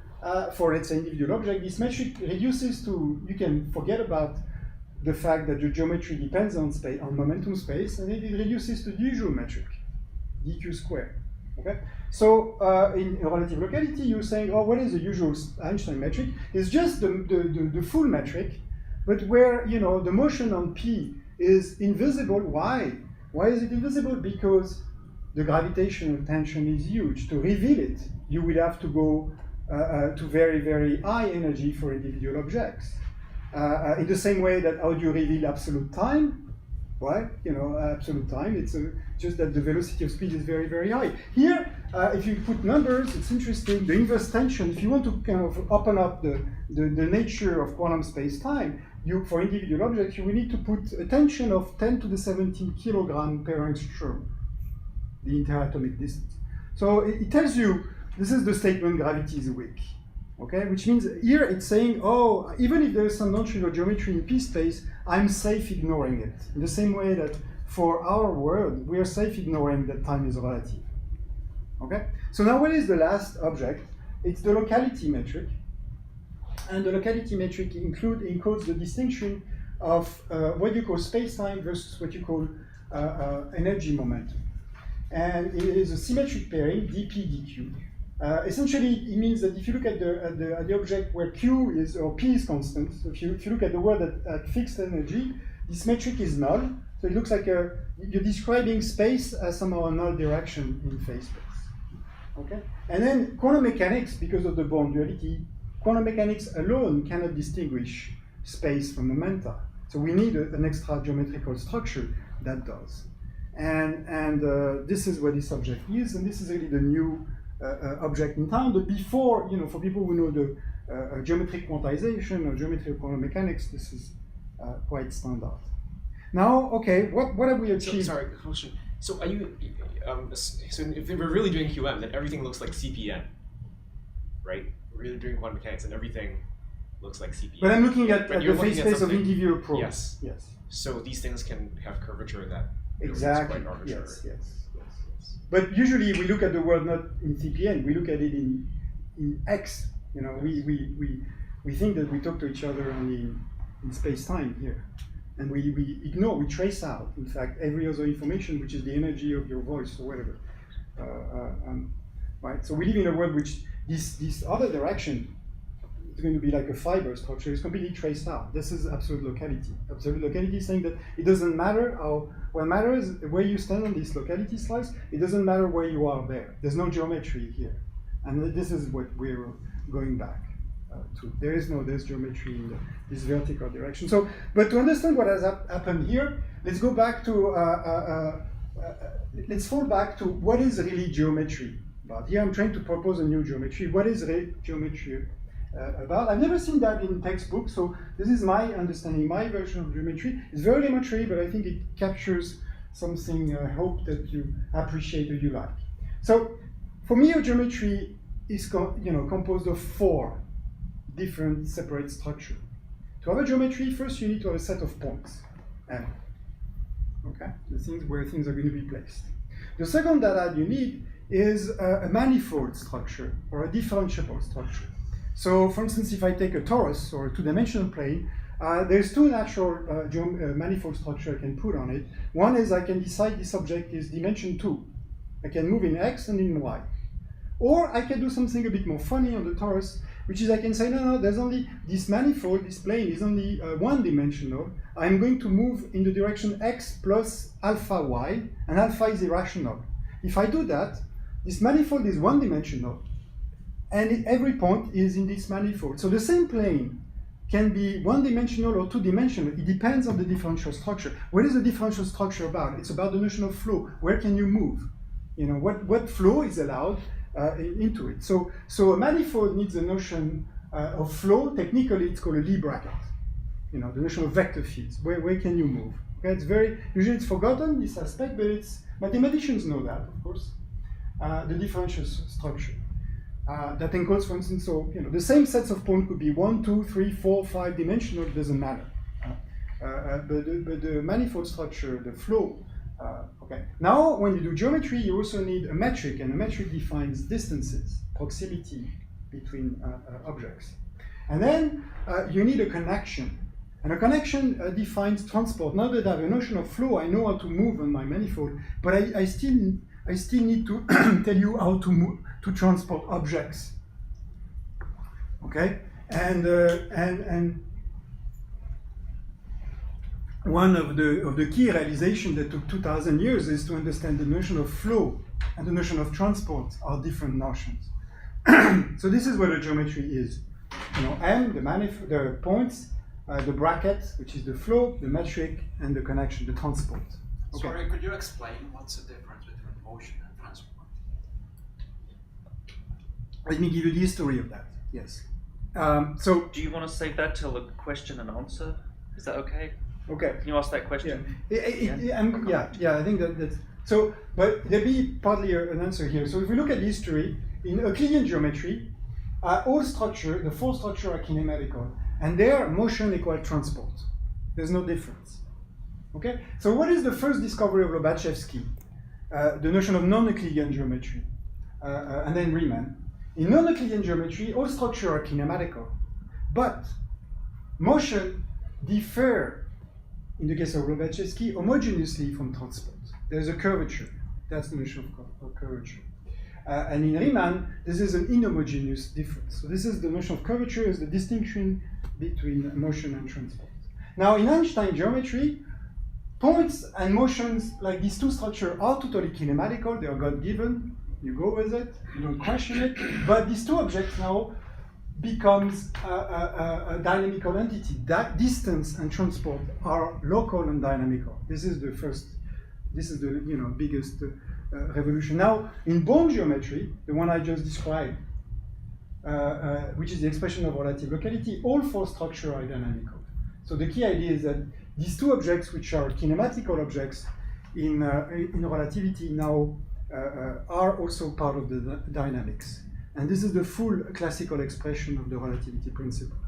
for let's say individual object, this metric reduces to, you can forget about the fact that the geometry depends on space, on momentum space, and it reduces to the usual metric, dq squared. Okay, so in relative locality, you're saying, oh, what is the usual Einstein metric? It's just the full metric, but where the motion on P is invisible. Why? Why is it invisible? Because the gravitational tension is huge. To reveal it, you will have to go to very, very high energy for individual objects. In the same way that how do you reveal absolute time? Well, absolute time, it's just that the velocity of speed is very, very high. Here, if you put numbers, it's interesting. The inverse tension, if you want to kind of open up the nature of quantum space-time, for individual objects, you will need to put a tension of 10 to the 17 kilogram per angstrom, the interatomic distance. So it tells you, this is the statement gravity is weak. Okay, which means here it's saying, oh, even if there is some non-trivial geometry in p-space, I'm safe ignoring it. In the same way that for our world, we are safe ignoring that time is relative. Okay, so now what is the last object? It's the locality metric. And the locality metric encodes the distinction of what you call space-time versus what you call energy momentum. And it is a symmetric pairing, dp dq. Essentially, it means that if you look at the object where Q is, or P is constant, so if you look at the world at fixed energy, this metric is null. So it looks like you're describing space as somehow a null direction in phase space. Okay? And then quantum mechanics, because of the Born duality, quantum mechanics alone cannot distinguish space from momenta. So we need an extra geometrical structure that does. And this is what this object is, and this is really the new object in town. But before, for people who know the geometric quantization or geometric quantum mechanics, this is quite standard. Now, okay, what have we achieved? So, sorry, question. So are you, so if we're really doing QM, then everything looks like CPN, right? We're really doing quantum mechanics, and everything looks like CPN. But I'm looking at the phase space of individual probes. Yes. Yes. So these things can have curvature that exactly. is quite arbitrary. Yes. But usually we look at the world not in CPN, we look at it in X. We think that we talk to each other only in space-time here. And we ignore, we trace out, in fact, every other information, which is the energy of your voice or whatever. Right? So we live in a world which this other direction is going to be like a fiber structure. It's completely traced out. This is absolute locality. Absolute locality is saying that it doesn't matter what matters where you stand on this locality slice. It doesn't matter where you are there. There's no geometry here. And this is what we're going back to. There's geometry in this vertical direction. So, but to understand what has happened here, let's go back to, let's fall back to what is really geometry about. Here I'm trying to propose a new geometry. What is geometry about? I've never seen that in textbooks, so this is my understanding, my version of geometry. It's very elementary, but I think it captures something I hope that you appreciate or you like. So for me, a geometry is composed of 4 different separate structures. To have a geometry, first you need to have a set of points, M. Okay, the things where things are going to be placed. The second data you need is a manifold structure or a differentiable structure. So, for instance, if I take a torus or a 2-dimensional plane, there's 2 natural manifold structure I can put on it. One is I can decide this object is dimension 2. I can move in X and in Y. Or I can do something a bit more funny on the torus, which is I can say, no, there's only this manifold, this plane is only 1-dimensional. I'm going to move in the direction X plus alpha Y, and alpha is irrational. If I do that, this manifold is 1-dimensional, and every point is in this manifold. So the same plane can be 1-dimensional or 2-dimensional. It depends on the differential structure. What is the differential structure about? It's about the notion of flow. Where can you move? What flow is allowed into it. So a manifold needs a notion of flow. Technically, it's called a Lie bracket. The notion of vector fields. Where can you move? Okay, usually it's forgotten, this aspect, but mathematicians know that, of course. The differential structure. That encodes, for instance, the same sets of points could be 1, 2, 3, 4, 5 dimensional, it doesn't matter. But the manifold structure, the flow, Okay. Now, when you do geometry, you also need a metric, and a metric defines distances, proximity between objects. And then you need a connection. And a connection defines transport. Now that I have a notion of flow, I know how to move on my manifold, but I still need to tell you how to move, to transport objects. Okay? And one of the key realizations that took 2,000 years is to understand the notion of flow and the notion of transport are different notions. So this is what a geometry is. You know, M, the points, the bracket, which is the flow, the metric, and the connection, the transport. Okay. Sorry, could you explain what's the difference between motion and transport? Let me give you the history of that. Yes. So Do you want to save that till the question and answer? Is that okay? okay. Can you ask that question? Yeah. I think that's so. But there'll be partly an answer here. So if we look at history in Euclidean geometry, all structure, the four structures are kinematical, and their motion equals transport. There's no difference. Okay. So what is the first discovery of Lobachevsky? The notion of non-Euclidean geometry, and then Riemann. In non-Euclidean geometry, all structures are kinematical, but motion differ, in the case of Lobachevsky, homogeneously from transport. There's a curvature. That's the notion of curvature. And in Riemann, this is an inhomogeneous difference. So this is the notion of curvature is the distinction between motion and transport. Now, in Einstein geometry, points and motions like these two structures are totally kinematical. They are God-given. You go with it. You don't question it. But these two objects now becomes a dynamical entity. That distance and transport are local and dynamical. This is the first. This is the biggest revolution. Now, in bone geometry, the one I just described, which is the expression of relative locality, all four structures are dynamical. So the key idea is that these two objects, which are kinematical objects in relativity, now are also part of the dynamics. And this is the full classical expression of the relativity principle.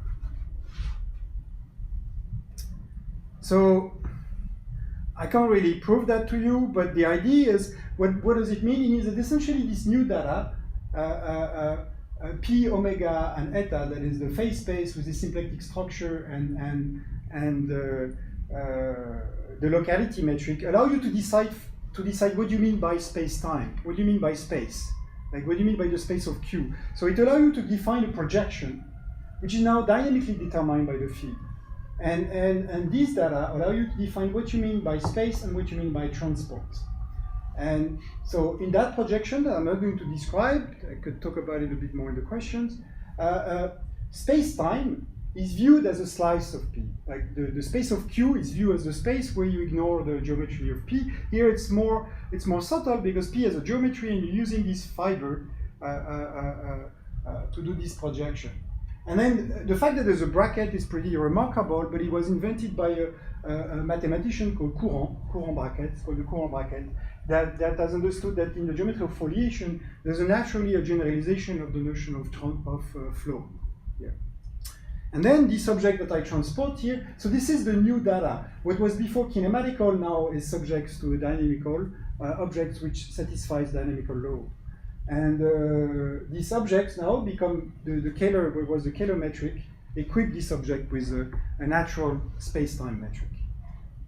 So I can't really prove that to you, but the idea is, what does it mean? It means that essentially this new data, P, omega, and eta, that is the phase space with the symplectic structure and the locality metric, allow you to decide what you mean by space-time, what do you mean by space, like what do you mean by the space of Q. So it allows you to define a projection, which is now dynamically determined by the field. And these data allow you to define what you mean by space and what you mean by transport. And so in that projection that I'm not going to describe, I could talk about it a bit more in the questions, space-time is viewed as a slice of P. Like the space of Q is viewed as the space where you ignore the geometry of P. Here it's more subtle because P has a geometry and you're using this fiber to do this projection. And then the fact that there's a bracket is pretty remarkable, but it was invented by a mathematician called Courant bracket, it's called the Courant bracket, that has understood that in the geometry of foliation, there's naturally a generalization of the notion of flow. Yeah. And then this object that I transport here, so this is the new data. What was before kinematical now is subject to a dynamical object which satisfies dynamical law. And these objects now become the Kähler, what was the Kähler metric, equip this object with a natural space-time metric.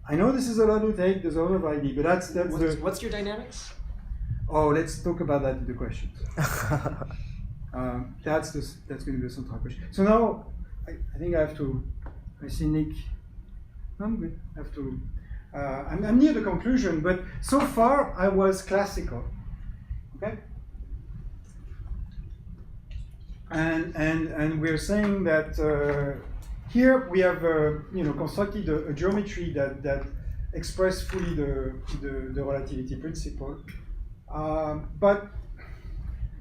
I know this is a lot to take, there's a lot of idea, but that's what's your dynamics? Oh, let's talk about that in the questions. That's going to be a central question. So now, I think I have to, I see Nick, no, I'm good, I have to, I'm near the conclusion, but so far I was classical, okay? And we're saying that here we have constructed a geometry that expresses fully the relativity principle. But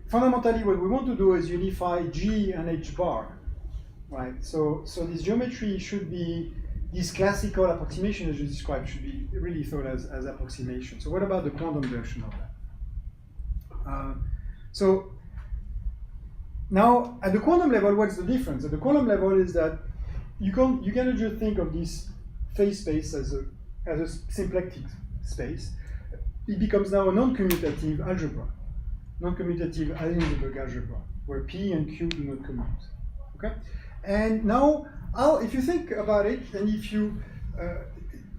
fundamentally, what we want to do is unify G and H bar, right? So this geometry should be, this classical approximation as you described should be really thought as approximation. So what about the quantum version of that? So now, at the quantum level, what's the difference? At the quantum level is that you cannot just think of this phase space as a symplectic space. it becomes now a non-commutative algebra, non-commutative Heisenberg algebra, where P and Q do not commute. Okay, and now if you think about it, and if you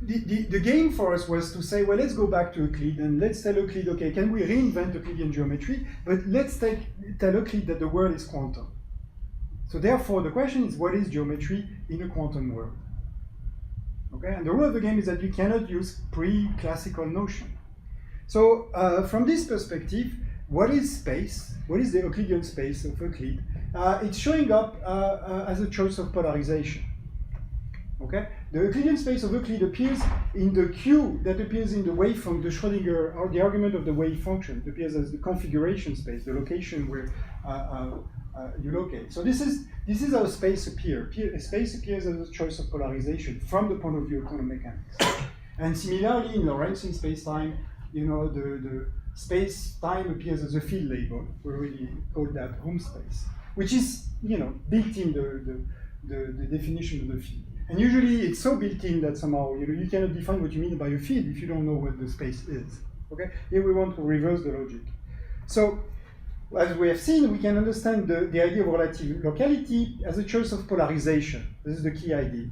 the game for us was to say, well, let's go back to Euclid and let's tell Euclid, okay, can we reinvent Euclidean geometry? But let's tell Euclid that the world is quantum. So therefore, the question is, what is geometry in a quantum world? Okay, and the rule of the game is that you cannot use pre-classical notion. So from this perspective, what is space? What is the Euclidean space of Euclid? It's showing up as a choice of polarization. Okay, the Euclidean space of Euclid appears in the Q that appears in the wave function, the Schrödinger, or the argument of the wave function. It appears as the configuration space, the location where you locate. So this is how space appears. Space appears as a choice of polarization from the point of view of quantum mechanics. And similarly, in Lorentzian spacetime, the space-time appears as a field label. We already called that room space, which is built in the definition of the field. And usually it's so built in that somehow you cannot define what you mean by a field if you don't know what the space is. Okay? Here we want to reverse the logic. So as we have seen, we can understand the idea of relative locality as a choice of polarization. This is the key idea.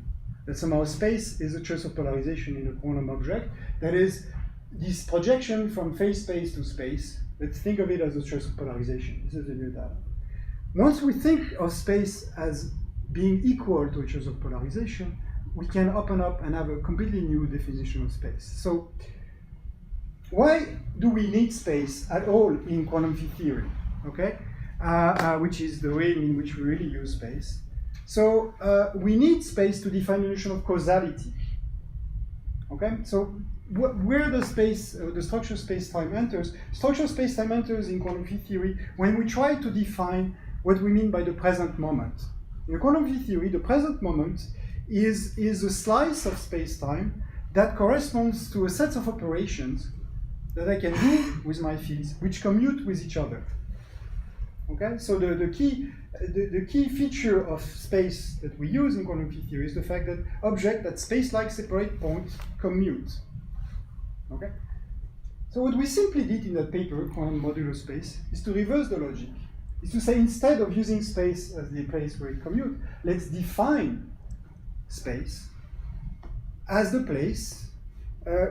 That somehow space is a choice of polarization in a quantum object. That is, this projection from phase space to space, let's think of it as a choice of polarization. This is the new data. Once we think of space as being equal to a choice of polarization, we can open up and have a completely new definition of space. So why do we need space at all in quantum field theory? Okay, which is the way in which we really use space. So we need space to define the notion of causality. Okay, so where the space, the structure space-time enters, structure space-time enters in quantum field theory when we try to define what we mean by the present moment. In quantum field theory, the present moment is a slice of space-time that corresponds to a set of operations that I can do with my fields, which commute with each other. Okay, so the key feature of space that we use in quantum field theory is the fact that objects at space-like separate points commute. Okay, so what we simply did in that paper, quantum modular space, is to reverse the logic. Is to say, instead of using space as the place where it commutes, let's define space as the place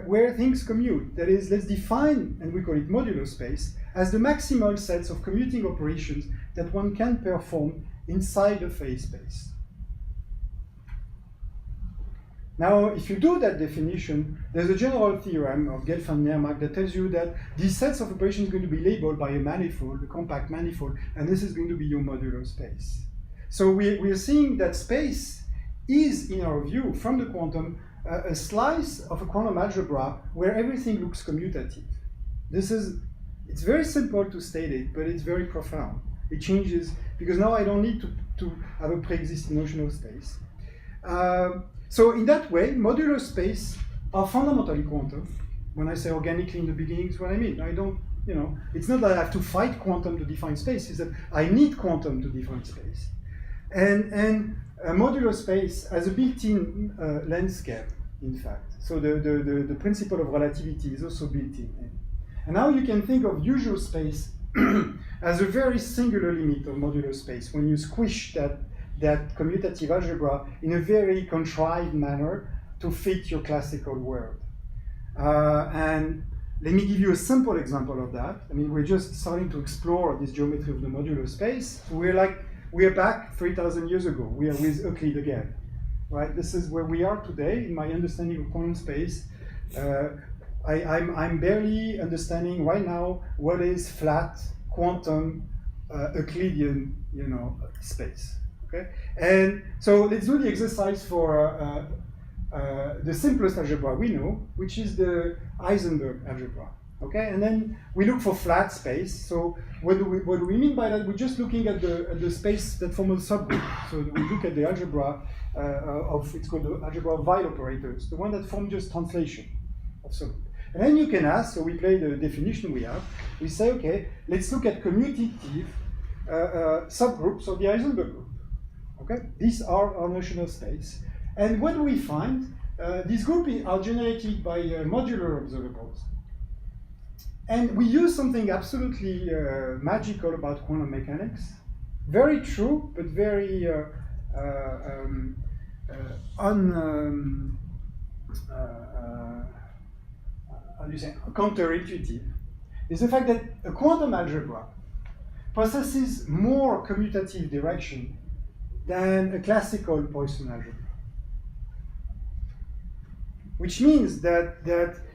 where things commute. That is, let's define, and we call it modular space, as the maximal sets of commuting operations that one can perform inside a phase space. Now, if you do that definition, there's a general theorem of Gelf and Nermak that tells you that these sets of operations are going to be labeled by a manifold, a compact manifold, and this is going to be your modular space. So we are seeing that space is, in our view, from the quantum, a slice of a quantum algebra where everything looks commutative. It's very simple to state it, but it's very profound. It changes, because now I don't need to have a pre-existing notion of space. So in that way, modular space are fundamentally quantum. When I say organically in the beginning, it's what I mean. I don't, it's not that I have to fight quantum to define space, it's that I need quantum to define space. And a modular space has a built-in landscape, in fact. So the principle of relativity is also built in. And now you can think of usual space as a very singular limit of modular space when you squish that commutative algebra in a very contrived manner to fit your classical world. And let me give you a simple example of that. I mean, we're just starting to explore this geometry of the modular space. We're back 3,000 years ago. We are with Euclid again, right? This is where we are today in my understanding of quantum space. I'm barely understanding right now what is flat quantum Euclidean, space. Okay, and so let's do the exercise for the simplest algebra we know, which is the Heisenberg algebra. Okay, and then we look for flat space. So what do we mean by that? We're just looking at the space that forms a subgroup. So we look at the algebra it's called the algebra of Weil operators, the one that form just translation of subgroup. And then you can ask, so we play the definition we have. We say, okay, let's look at commutative subgroups of the Heisenberg group. Okay, these are our notion of space. And what do we find? These groups are generated by modular observables. And we use something absolutely magical about quantum mechanics. Very true, but very how do you say, counterintuitive, is the fact that a quantum algebra possesses more commutative direction than a classical Poisson algebra. Which means that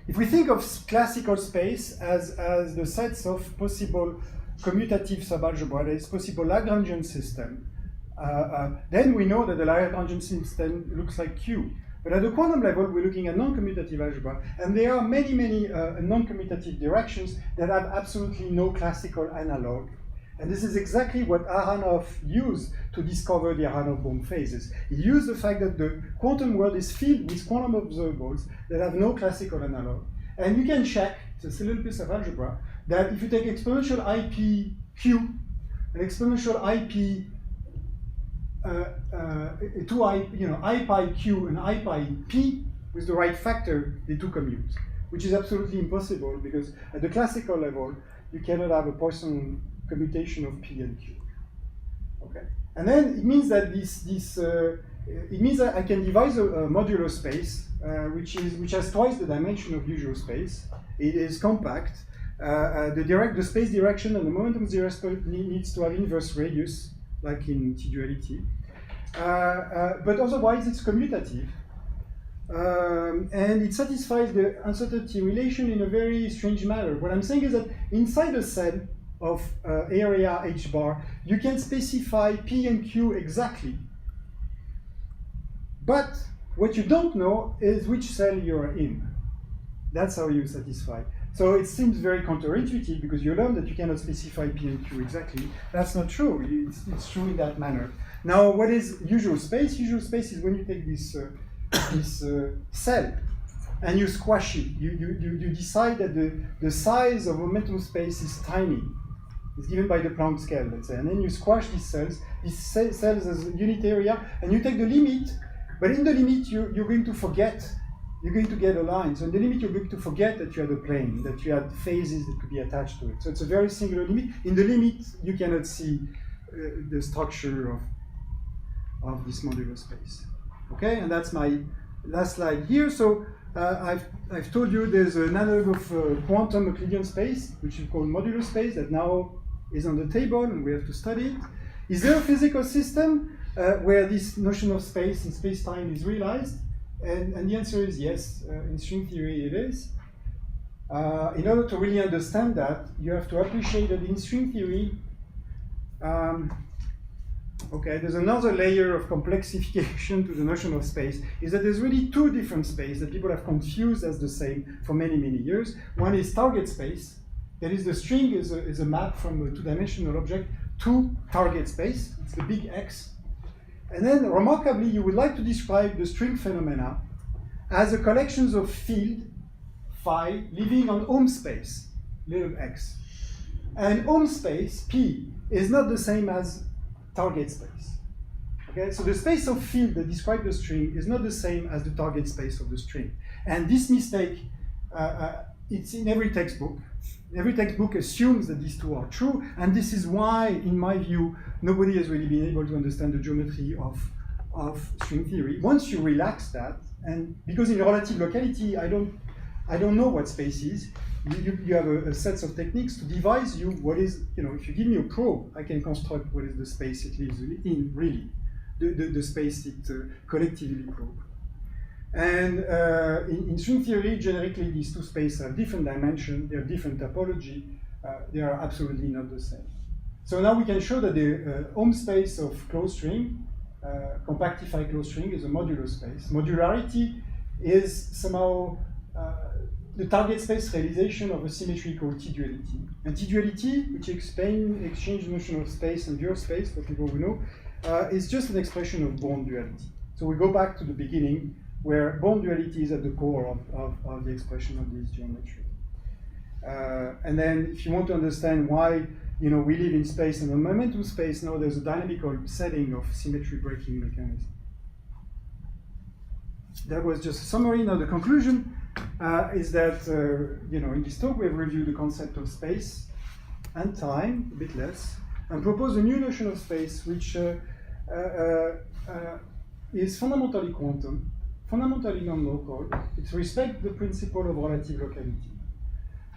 if we think of classical space as the sets of possible commutative subalgebra, there is possible Lagrangian system, then we know that the Lagrangian system looks like Q. But at the quantum level, we're looking at non-commutative algebra, and there are many, many non-commutative directions that have absolutely no classical analog. And this is exactly what Aharonov used to discover the Aharonov-Bohm phases. He used the fact that the quantum world is filled with quantum observables that have no classical analog. And you can check, it's a little piece of algebra, that if you take exponential IPQ, an exponential IP, I pi Q and I pi P with the right factor, they do commute, which is absolutely impossible because at the classical level, you cannot have a Poisson commutation of P and Q. Okay, and then it means that it means that I can devise a modular space which has twice the dimension of usual space. It is compact. The space direction and the momentum needs to have inverse radius, like in T-duality. But otherwise, it's commutative. And it satisfies the uncertainty relation in a very strange manner. What I'm saying is that inside a cell of area h bar, you can specify P and Q exactly. But what you don't know is which cell you're in. That's how you satisfy. So it seems very counterintuitive because you learn that you cannot specify P and Q exactly. That's not true. It's true in that manner. Now, what is usual space? Usual space is when you take this cell and you squash it. You decide that the size of momentum space is tiny. It's given by the Planck scale, let's say. And then you squash these cells as a unit area, and you take the limit. But in the limit, you're going to forget. You're going to get a line. So in the limit, you're going to forget that you had a plane, that you had phases that could be attached to it. So it's a very singular limit. In the limit, you cannot see the structure of this modular space. Okay, and that's my last slide here. So I've told you there's an analog of quantum Euclidean space, which is called modular space, that now is on the table, and we have to study it. Is there a physical system where this notion of space and space-time is realized? And the answer is yes. In string theory, it is. In order to really understand that, you have to appreciate that in string theory, okay, there's another layer of complexification to the notion of space, is that there's really two different spaces that people have confused as the same for many, many years. One is target space. That is, the string is a map from a two-dimensional object to target space. It's the big X. And then, remarkably, you would like to describe the string phenomena as a collection of field, phi, living on Ohm space, little x. And Ohm space, P, is not the same as target space. Okay, so the space of field that describes the string is not the same as the target space of the string. And this mistake, it's in every textbook. Every textbook assumes that these two are true, and this is why, in my view, nobody has really been able to understand the geometry of string theory. Once you relax that, and because in relative locality, I don't know what space is. You have a set of techniques to devise you what is, if you give me a probe, I can construct what is the space it lives in, really, the space it collectively probe. And in string theory, generically, these two spaces have different dimension, they have different topology, they are absolutely not the same. So now we can show that the Ohm space of closed string, compactified closed string, is a modular space. Modularity is somehow the target space realization of a symmetry called T-duality. And T-duality, which exchange notion of space and your space, for people who know, is just an expression of Born duality. So we go back to the beginning, where Born duality is at the core of the expression of this geometry. And then if you want to understand why we live in space and on momentum space, now there's a dynamical setting of symmetry breaking mechanism. that was just a summary. Now the conclusion is that in this talk we have reviewed the concept of space and time, a bit less, and proposed a new notion of space which is fundamentally quantum, fundamentally non-local. It respects the principle of relative locality.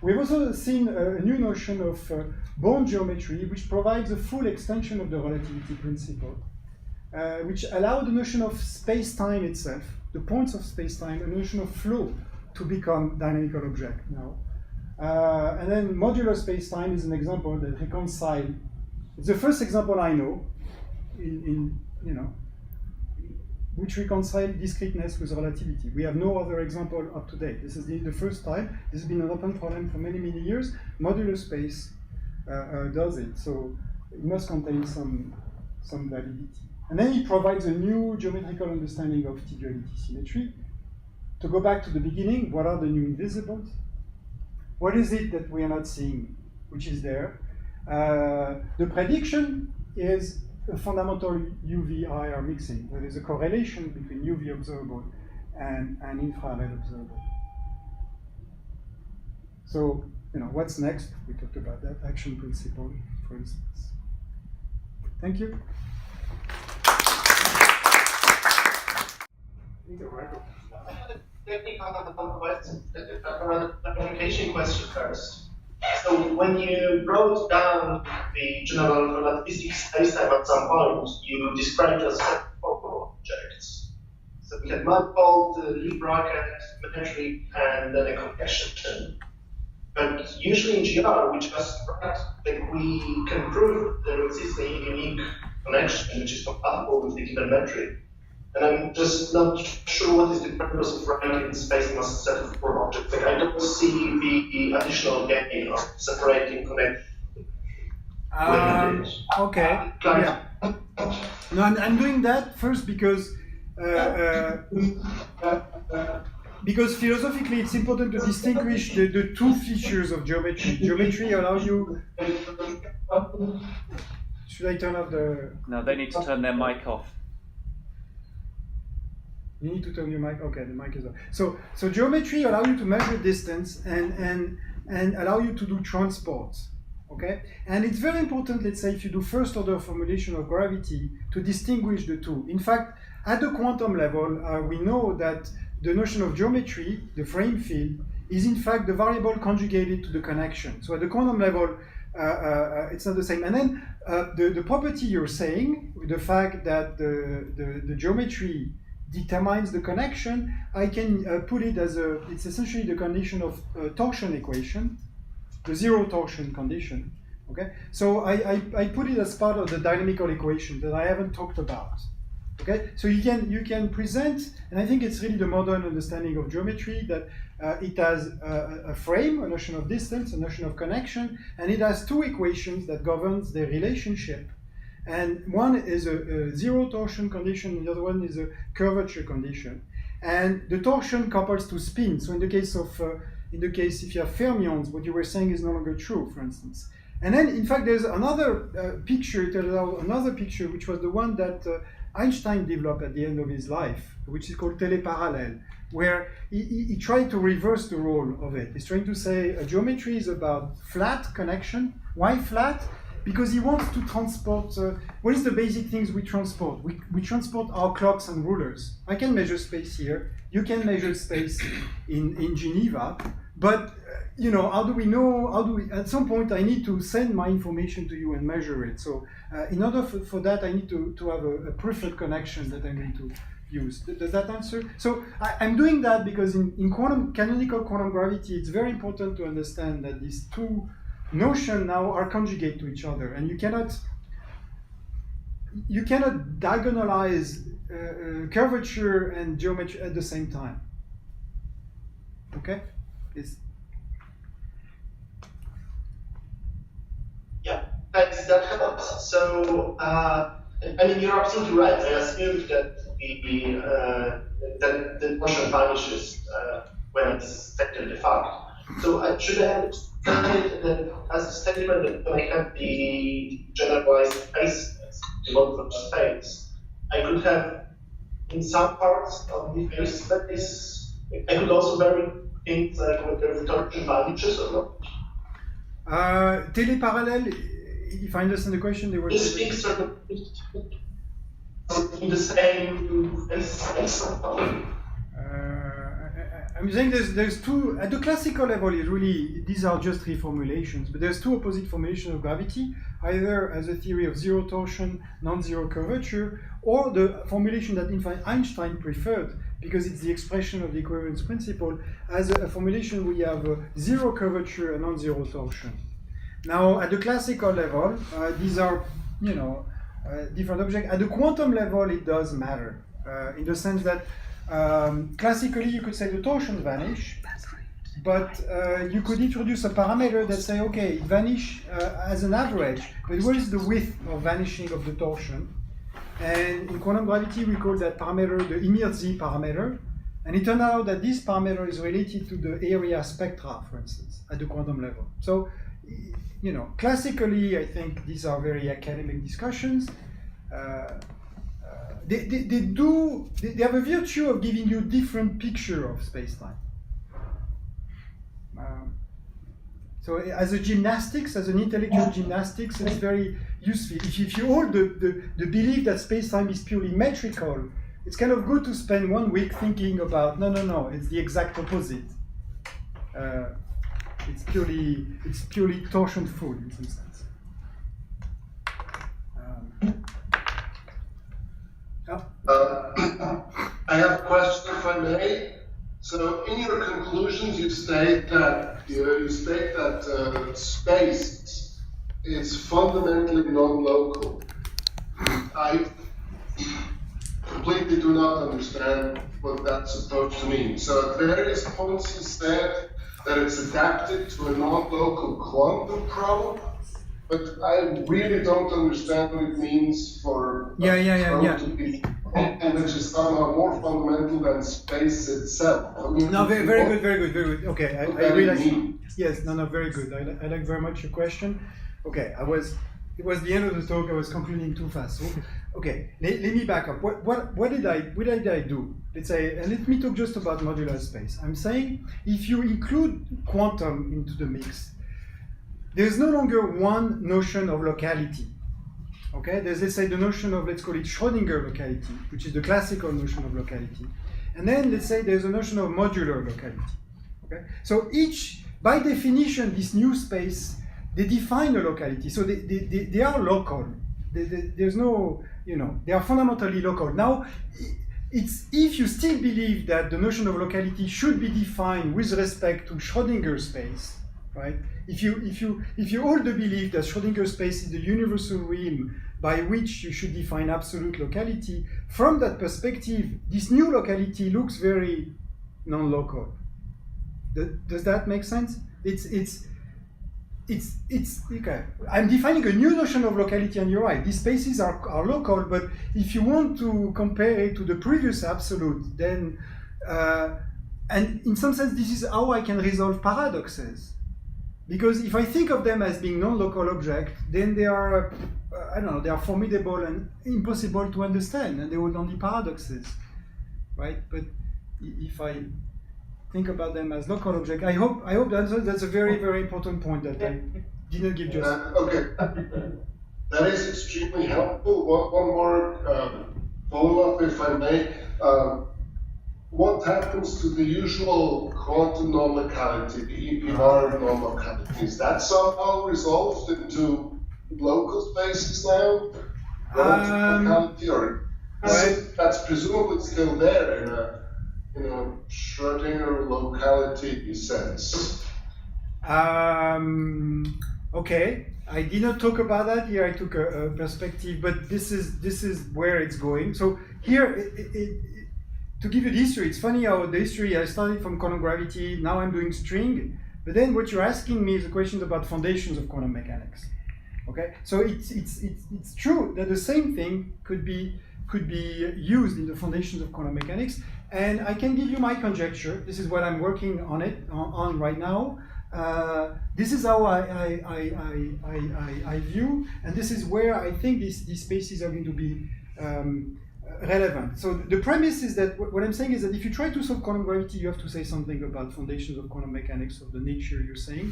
We've also seen a new notion of bond geometry, which provides a full extension of the relativity principle, which allows the notion of space-time itself, the points of space-time, a notion of flow, to become dynamical object now. And then modular space-time is an example that reconcile. It's the first example I know which reconcile discreteness with relativity. We have no other example up to date. This is the first time. This has been an open problem for many, many years. Modular space does it, so it must contain some validity. And then it provides a new geometrical understanding of T-duality symmetry. To go back to the beginning, what are the new invisibles? What is it that we are not seeing, which is there? The prediction is a fundamental UV-IR mixing. There is a correlation between UV observable and infrared observable. So, what's next? We talked about that action principle, for instance. Thank you. Technical question, clarification question first. So when you wrote down the general relativistic spacetime at some point, you described it as four objects. So we had manifold, leaf bracket, metric, and then a convection. But usually in GR, we just write that we can prove there exists a unique connection which is compatible with the given metric. And I'm just not sure what is the purpose of writing space as a set of four objects. Like, I don't see the additional gain of separating connection. Okay. Yeah. No, I'm doing that first because philosophically it's important to distinguish the two features of geometry. Geometry allows you. Should I turn off the? No, they need to turn their mic off. You need to turn your mic. Okay, the mic is off. So geometry allows you to measure distance and allow you to do transports. Okay, and it's very important. Let's say if you do first order formulation of gravity to distinguish the two. In fact, at the quantum level, we know that the notion of geometry, the frame field, is in fact the variable conjugated to the connection. So at the quantum level, it's not the same. And then the property you're saying, the fact that the geometry determines the connection, I can put it as it's essentially the condition of torsion equation, the zero torsion condition. Okay, so I put it as part of the dynamical equation that I haven't talked about. Okay, so you can present, and I think it's really the modern understanding of geometry that it has a frame, a notion of distance, a notion of connection, and it has two equations that governs their relationship. And one is a zero torsion condition, and the other one is a curvature condition. And the torsion couples to spin. So in the case if you have fermions, what you were saying is no longer true, for instance. And then, in fact, there's another picture, which was the one that Einstein developed at the end of his life, which is called téléparallèle, where he tried to reverse the role of it. He's trying to say geometry is about flat connection. Why flat? Because he wants to transport, what is the basic things we transport? We transport our clocks and rulers. I can measure space here. You can measure space in Geneva. But, how do we, at some point I need to send my information to you and measure it. So in order for that, I need to have a preferred connection that I'm going to use. Does that answer? So I'm doing that because in canonical quantum gravity, it's very important to understand that these two notions now are conjugate to each other, and you cannot diagonalize curvature and geometry at the same time. Okay? Yeah, thanks. That helps. So, you're absolutely right. I assumed that the portion vanishes when it's stated de facto. So should I understand it as a statement that when I have the generalized space, the modular space, I could have in some parts of the phase space. I could also vary things like whether the torsion vanishes or not. Teleparallel, if I understand the question, they were. These things are in the same phase space. I'm saying there's two, at the classical level, it really, these are just reformulations, but there's two opposite formulations of gravity, either as a theory of zero torsion, non-zero curvature, or the formulation that in fact Einstein preferred, because it's the expression of the equivalence principle, as a formulation we have zero curvature and non-zero torsion. Now, at the classical level, these are, different objects. At the quantum level, it does matter, in the sense that classically, you could say the torsions vanish, but you could introduce a parameter that say, okay, it vanish as an average, but what is the width of vanishing of the torsion? And in quantum gravity, we call that parameter the inertia parameter, and it turned out that this parameter is related to the area spectra, for instance, at the quantum level. So, classically, I think these are very academic discussions. They have a virtue of giving you different picture of space-time. So as a gymnastics, as an intellectual gymnastics, it's very useful. If you hold the belief that space-time is purely metrical, it's kind of good to spend 1 week thinking about, no, it's the exact opposite. It's purely torsion-full in some sense. I have a question, if I may. So, in your conclusions, you state that space is fundamentally non-local. I completely do not understand what that's supposed to mean. So, at various points, you said that it's adapted to a non-local quantum problem. But I really don't understand what it means for to be, and which is somehow more fundamental than space itself. I mean, no, very good. Okay, I really yes, very good. I like very much your question. Okay, it was the end of the talk. I was concluding too fast. So, okay, let me back up. What did I do? Let's say, and let me talk just about modular space. I'm saying if you include quantum into the mix, there's no longer one notion of locality. Okay, there's, let's say, the notion of, let's call it Schrödinger locality, which is the classical notion of locality. And then let's say there's a notion of modular locality. Okay, so each, by definition, this new space, they define a locality. So they are local. There's no, they are fundamentally local. Now, it's if you still believe that the notion of locality should be defined with respect to Schrödinger space, right? If you hold the belief that Schrödinger space is the universal realm by which you should define absolute locality, from that perspective, this new locality looks very non-local. Does that make sense? It's okay. I'm defining a new notion of locality, and you're right. These spaces are local, but if you want to compare it to the previous absolute, then and in some sense, this is how I can resolve paradoxes. Because if I think of them as being non-local objects, then they are, they are formidable and impossible to understand, and they would only paradoxes, right? But if I think about them as local objects, I hope that's a very, very important point that I didn't give just. Okay, that is extremely helpful. One more follow-up, if I may. What happens to the usual quantum non-locality, the EPR non-locality? Is that somehow resolved into local spaces now? Locality, or that's presumably still there in a Schrödinger locality sense? Okay, I did not talk about that here. I took a perspective, but this is where it's going. So here, to give you the history, it's funny how the history, I started from quantum gravity, now I'm doing string, but then what you're asking me is a question about foundations of quantum mechanics. Okay, so it's true that the same thing could be used in the foundations of quantum mechanics, and I can give you my conjecture. This is what I'm working on right now. This is how I view, and this is where I think these spaces are going to be relevant. So the premise is that what I'm saying is that if you try to solve quantum gravity, you have to say something about foundations of quantum mechanics of the nature you're saying.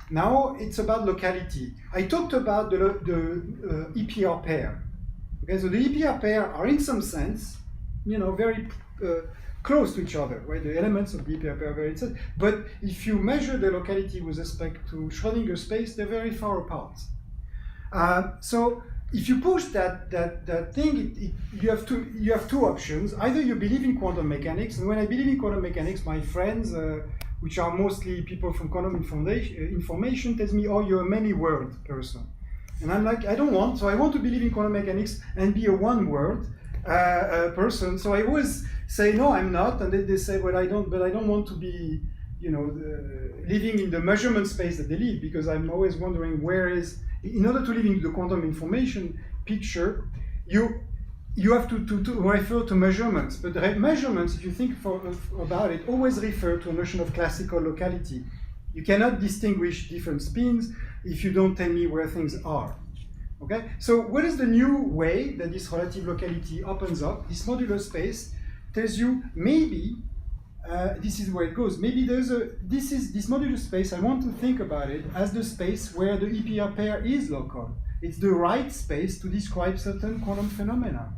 Now it's about locality. I talked about the EPR pair. Okay, so the EPR pair are in some sense, very close to each other, right? The elements of the EPR pair are very close. But if you measure the locality with respect to Schrödinger space, they're very far apart. So if you push that thing, you have two options. Either you believe in quantum mechanics, and when I believe in quantum mechanics, my friends, which are mostly people from quantum information, tells me, oh, you're a many-world person. And I'm like, I don't want, so I want to believe in quantum mechanics and be a one-world person. So I always say, no, I'm not, and then they say, well, I don't want to be, living in the measurement space that they live, because I'm always wondering in order to live in the quantum information picture, you have to refer to measurements. But measurements, if you think about it, always refer to a notion of classical locality. You cannot distinguish different spins if you don't tell me where things are. Okay? So what is the new way that this relative locality opens up? This modular space tells you maybe this is where it goes. Maybe this modular space, I want to think about it as the space where the EPR pair is local. It's the right space to describe certain quantum phenomena.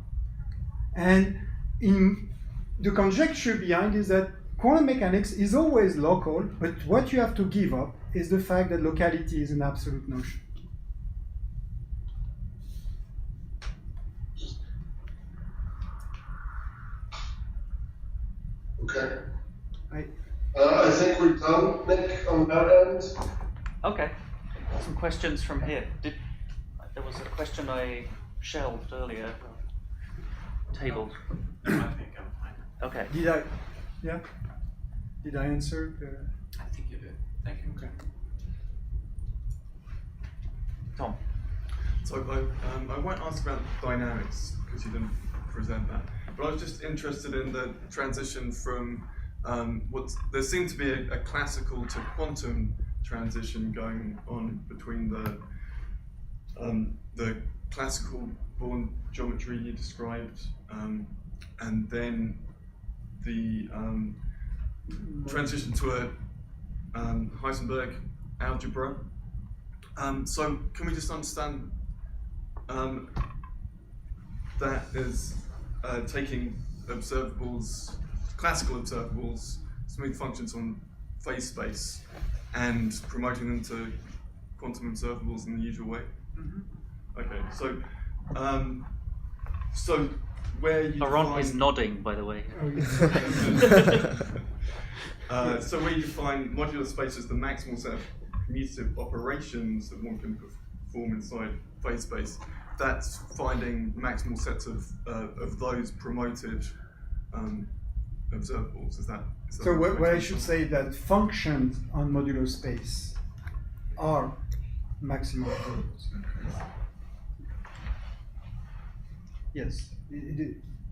And in the conjecture behind is that quantum mechanics is always local, but what you have to give up is the fact that locality is an absolute notion. Okay. I think we're done, Nick, on that end. Okay. Some questions from here. There was a question I shelved earlier. Tabled. I think I'm fine. Okay. Did I answer? I think you did. Thank you. Okay. Tom. So I won't ask about dynamics because you didn't present that, but I was just interested in the transition from there seemed to be a classical to quantum transition going on between the classical born geometry you described and then the transition to a Heisenberg algebra. So can we just understand that is taking observables, classical observables, smooth functions on phase space, and promoting them to quantum observables in the usual way? Mm-hmm. Okay, so where you Laurent is nodding, by the way. So where you define modular space as the maximal set of commutative operations that one can perform inside phase space, that's finding maximal sets of those promoted observables. Is that so? What I should say that functions on modular space are maximal observables. Yes.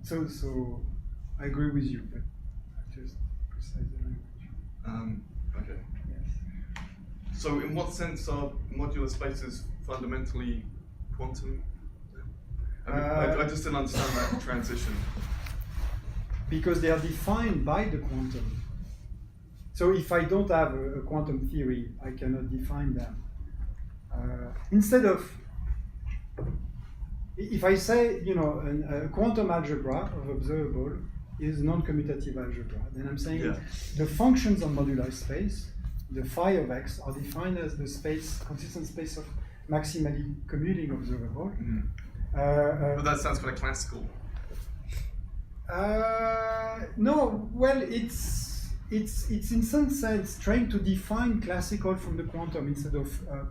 So I agree with you, but just precise the language. Okay. Yes. So in what sense are modular spaces fundamentally quantum? I just didn't understand that transition. Because they are defined by the quantum. So if I don't have a quantum theory, I cannot define them. Instead of, if I say, a quantum algebra of observable is non-commutative algebra, then I'm saying the functions on modular space, the phi of x, are defined as the space, consistent space of maximally commuting observable. Mm-hmm. But that sounds kind of classical. No, well, it's in some sense trying to define classical from the quantum instead of,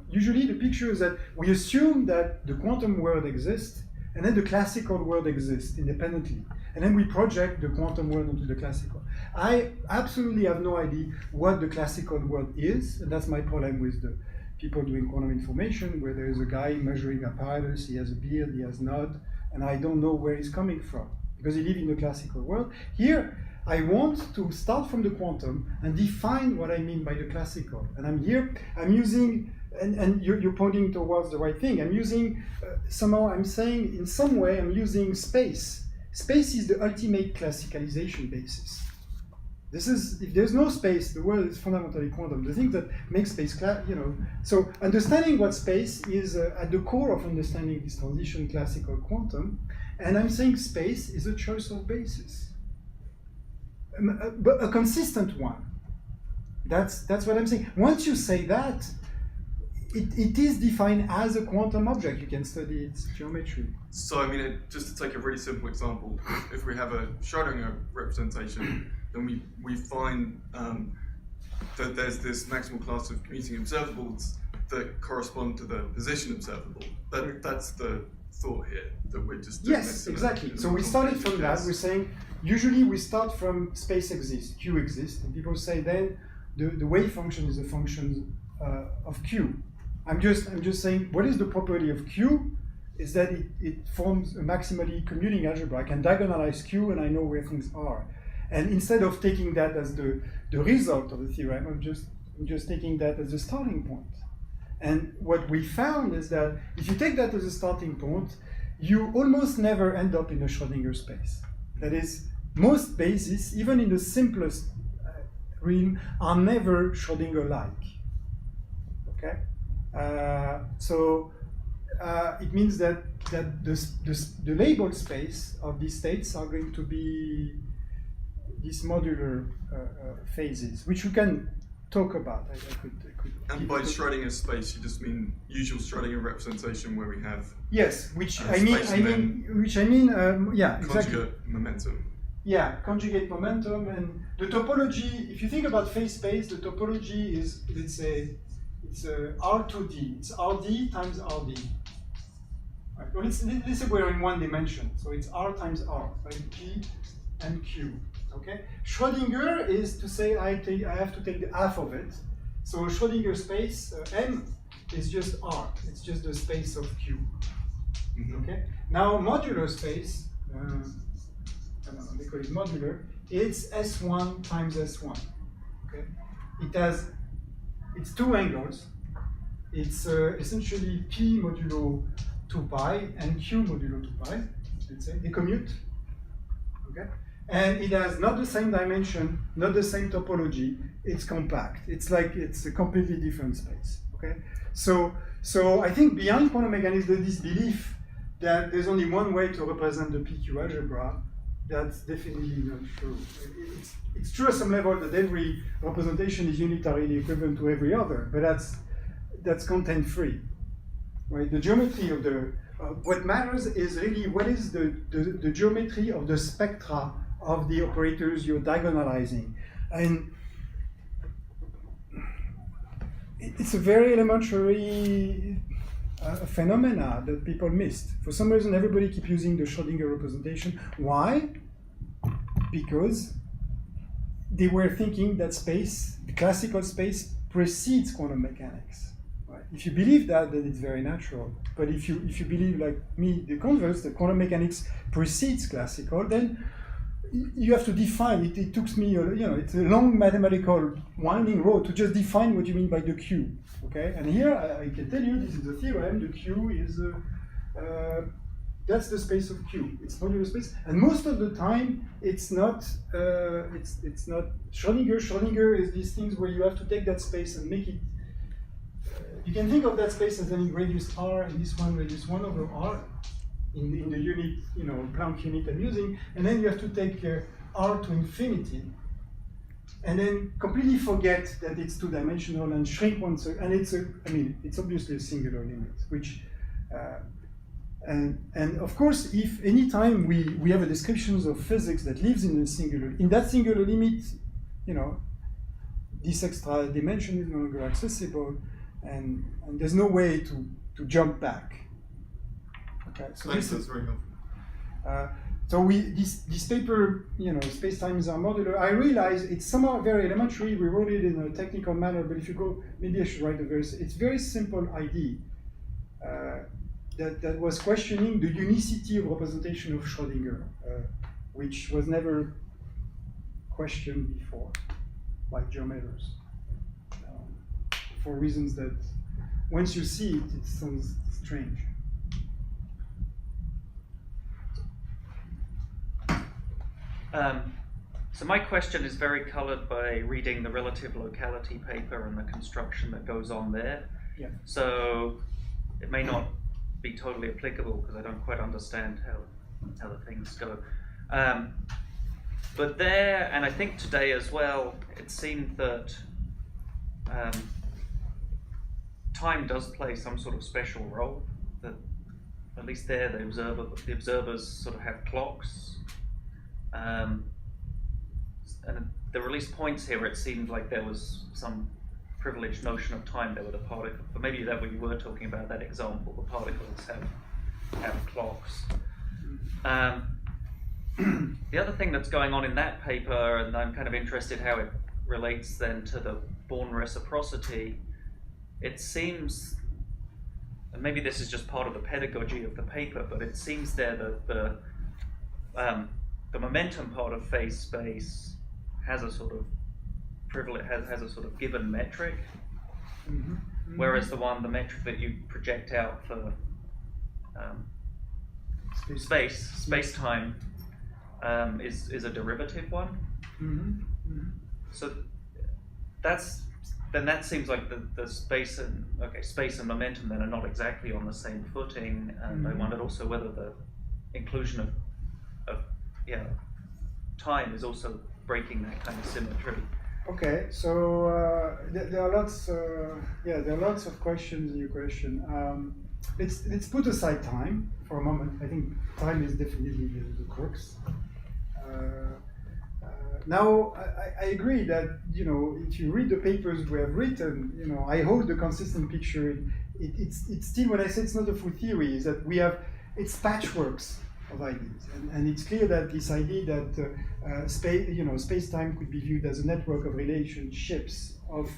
usually the picture is that we assume that the quantum world exists and then the classical world exists independently. And then we project the quantum world onto the classical. I absolutely have no idea what the classical world is, and that's my problem with the people doing quantum information, where there is a guy measuring apparatus, he has a beard, he has not, and I don't know where he's coming from, because he lives in the classical world. Here, I want to start from the quantum and define what I mean by the classical. And I'm using, and you're pointing towards the right thing, I'm using, somehow I'm saying, in some way, I'm using space. space is the ultimate classicalization basis. This is, if there's no space, the world is fundamentally quantum. The thing that makes space, so understanding what space is at the core of understanding this transition classical quantum, and I'm saying space is a choice of basis, but a consistent one. That's what I'm saying. Once you say that, it is defined as a quantum object. You can study its geometry. So, I mean, just to take a really simple example, if we have a Schrodinger representation, then we find that there's this maximal class of commuting observables that correspond to the position observable. That's the thought here, that we're just doing Yes, this exactly. in a So we started from that. case. We're saying, usually we start from space exists, Q exists, and people say then the wave function is a function of Q. I'm just saying, what is the property of Q? Is that it forms a maximally commuting algebra. I can diagonalize Q and I know where things are. And instead of taking that as the result of the theorem, I'm just taking that as a starting point. And what we found is that if you take that as a starting point, you almost never end up in a Schrodinger space. That is, most bases, even in the simplest realm, are never Schrodinger-like. Okay? So it means that the labeled space of these states are going to be these modular phases, which we can talk about. I could And by Schrodinger space, you just mean usual Schrodinger representation where we have yes, which space and then yeah, exactly. conjugate momentum. Yeah, conjugate momentum, and the topology. If you think about phase space, the topology is it's R2D. It's RD times RD. Right. Well, let's say we're in one dimension, so it's R times R, right? P and Q. Okay. Schrodinger is to say I have to take the half of it. So Schrodinger space M is just R. It's just the space of Q. Mm-hmm. Okay. Now modular space. They call it modular. It's S1 times S1. Okay. It's two angles. It's essentially P modulo 2 pi and Q modulo 2 pi. Let's say they commute. Okay. And it has not the same dimension, not the same topology. It's compact. It's like it's a completely different space. Okay. So I think behind quantum mechanics there's this belief that there's only one way to represent the PQ algebra. That's definitely not true. It's true at some level that every representation is unitarily equivalent to every other, but that's content-free, right? The geometry of what matters is really what is the geometry of the spectra of the operators you're diagonalizing, and it's a very elementary phenomena that people missed. For some reason, everybody keeps using the Schrodinger representation. Why? Because they were thinking that space, the classical space, precedes quantum mechanics. Right? If you believe that, then it's very natural. But if you believe, like me, the converse, that quantum mechanics precedes classical, then you have to define it. It took me, it's a long mathematical winding road to just define what you mean by the Q. Okay, and here I can tell you this is the theorem. The Q is that's the space of Q. It's modular space, and most of the time it's not. It's not Schrodinger. Schrodinger is these things where you have to take that space and make it. You can think of that space as any radius r, and this one radius 1 over r in the unit, Planck unit I'm using, and then you have to take r to infinity. And then completely forget that it's two-dimensional and shrink one circle. And it's obviously a singular limit, which, and of course, if any time we have a description of physics that lives in that singular limit, this extra dimension is no longer accessible, and there's no way to jump back. Okay, so Thanks, that's very helpful. So this paper, spacetimes are modular. I realize it's somehow very elementary. We wrote it in a technical manner, but if you go, maybe I should write it's very simple idea that was questioning the unicity of representation of Schrodinger, which was never questioned before by geometers, for reasons that once you see it, it sounds. 'Cause strange. So my question is very colored by reading the relative locality paper and the construction that goes on there. Yeah. So it may not be totally applicable because I don't quite understand how the things go. But there, and I think today as well, it seemed that time does play some sort of special role. That at least there, the observers sort of have clocks. And the release points here, it seemed like there was some privileged notion of time there with the particle. But maybe that what you were talking about, that example, the particles have clocks. The other thing that's going on in that paper, and I'm kind of interested how it relates then to the Born reciprocity, it seems, and maybe this is just part of the pedagogy of the paper, but it seems there that the momentum part of phase space has a sort of privilege, has a sort of given metric, whereas the metric that you project out for space-time is a derivative one. So that seems like the space and momentum then are not exactly on the same footing, and I wondered also whether the inclusion of time is also breaking that kind of symmetry. Okay, so there are lots. There are lots of questions in your question. Let's put aside time for a moment. I think time is definitely the crux. Now, I agree that if you read the papers we have written, I hold the consistent picture. It's still, when I say it's not a full theory, is that it's patchworks of ideas, and it's clear that this idea that space-time could be viewed as a network of relationships of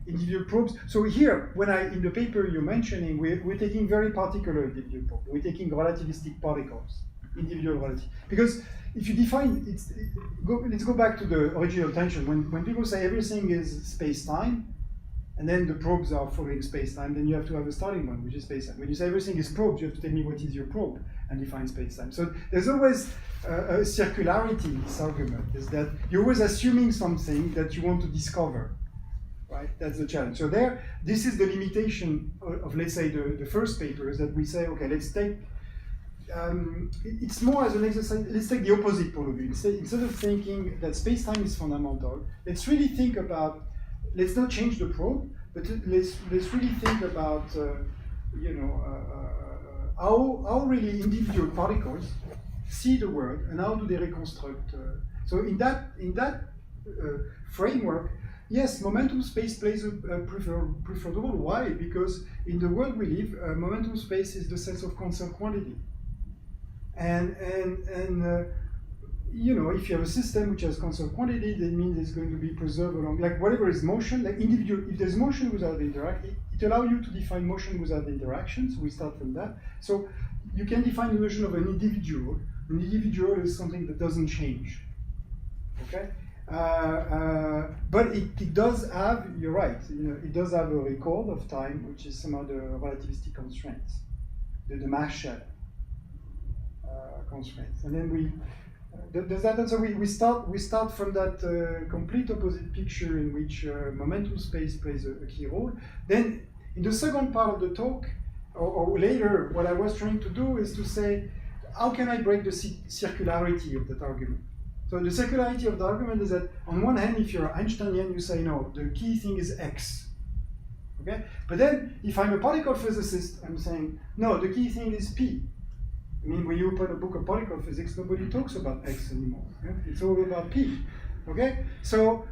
individual probes. So here, in the paper you're mentioning, we're taking very particular individual probes. We're taking relativistic particles, individual relative. Because if you define, let's go back to the original tension. When people say everything is space-time, and then the probes are following space-time, then you have to have a starting point, which is space-time. When you say everything is probed, you have to tell me what is your probe and define space-time. So there's always a circularity in this argument, is that you're always assuming something that you want to discover, right? That's the challenge. So this is the limitation of let's say, the first paper, is that we say, okay, let's take, it's more as an exercise, let's take the opposite point of view. Instead of thinking that space-time is fundamental, let's really think about, let's not change the probe, but let's really think about how really individual particles see the world and how do they reconstruct. So in that framework, yes, momentum space plays a preferred role. Why? Because in the world we live, momentum space is the sense of constant quantity, and if you have a system which has constant quantity, that means it's going to be preserved along, like whatever is motion, like individual, if there's motion without the interaction, it allows you to define motion without the interaction, so we start from that. So you can define the notion of an individual. An individual is something that doesn't change, okay? But it does have, you're right, it does have a record of time, which is some of the relativistic constraints, the mass shell constraints. And then does that answer? We start from that complete opposite picture in which momentum space plays a key role. Then in the second part of the talk, or later, what I was trying to do is to say, how can I break the circularity of that argument? So the circularity of the argument is that on one hand, if you're Einsteinian, you say, no, the key thing is X. Okay? But then if I'm a particle physicist, I'm saying, no, the key thing is P. I mean, when you open a book of particle physics, nobody talks about X anymore. Yeah? It's all about P. Okay? So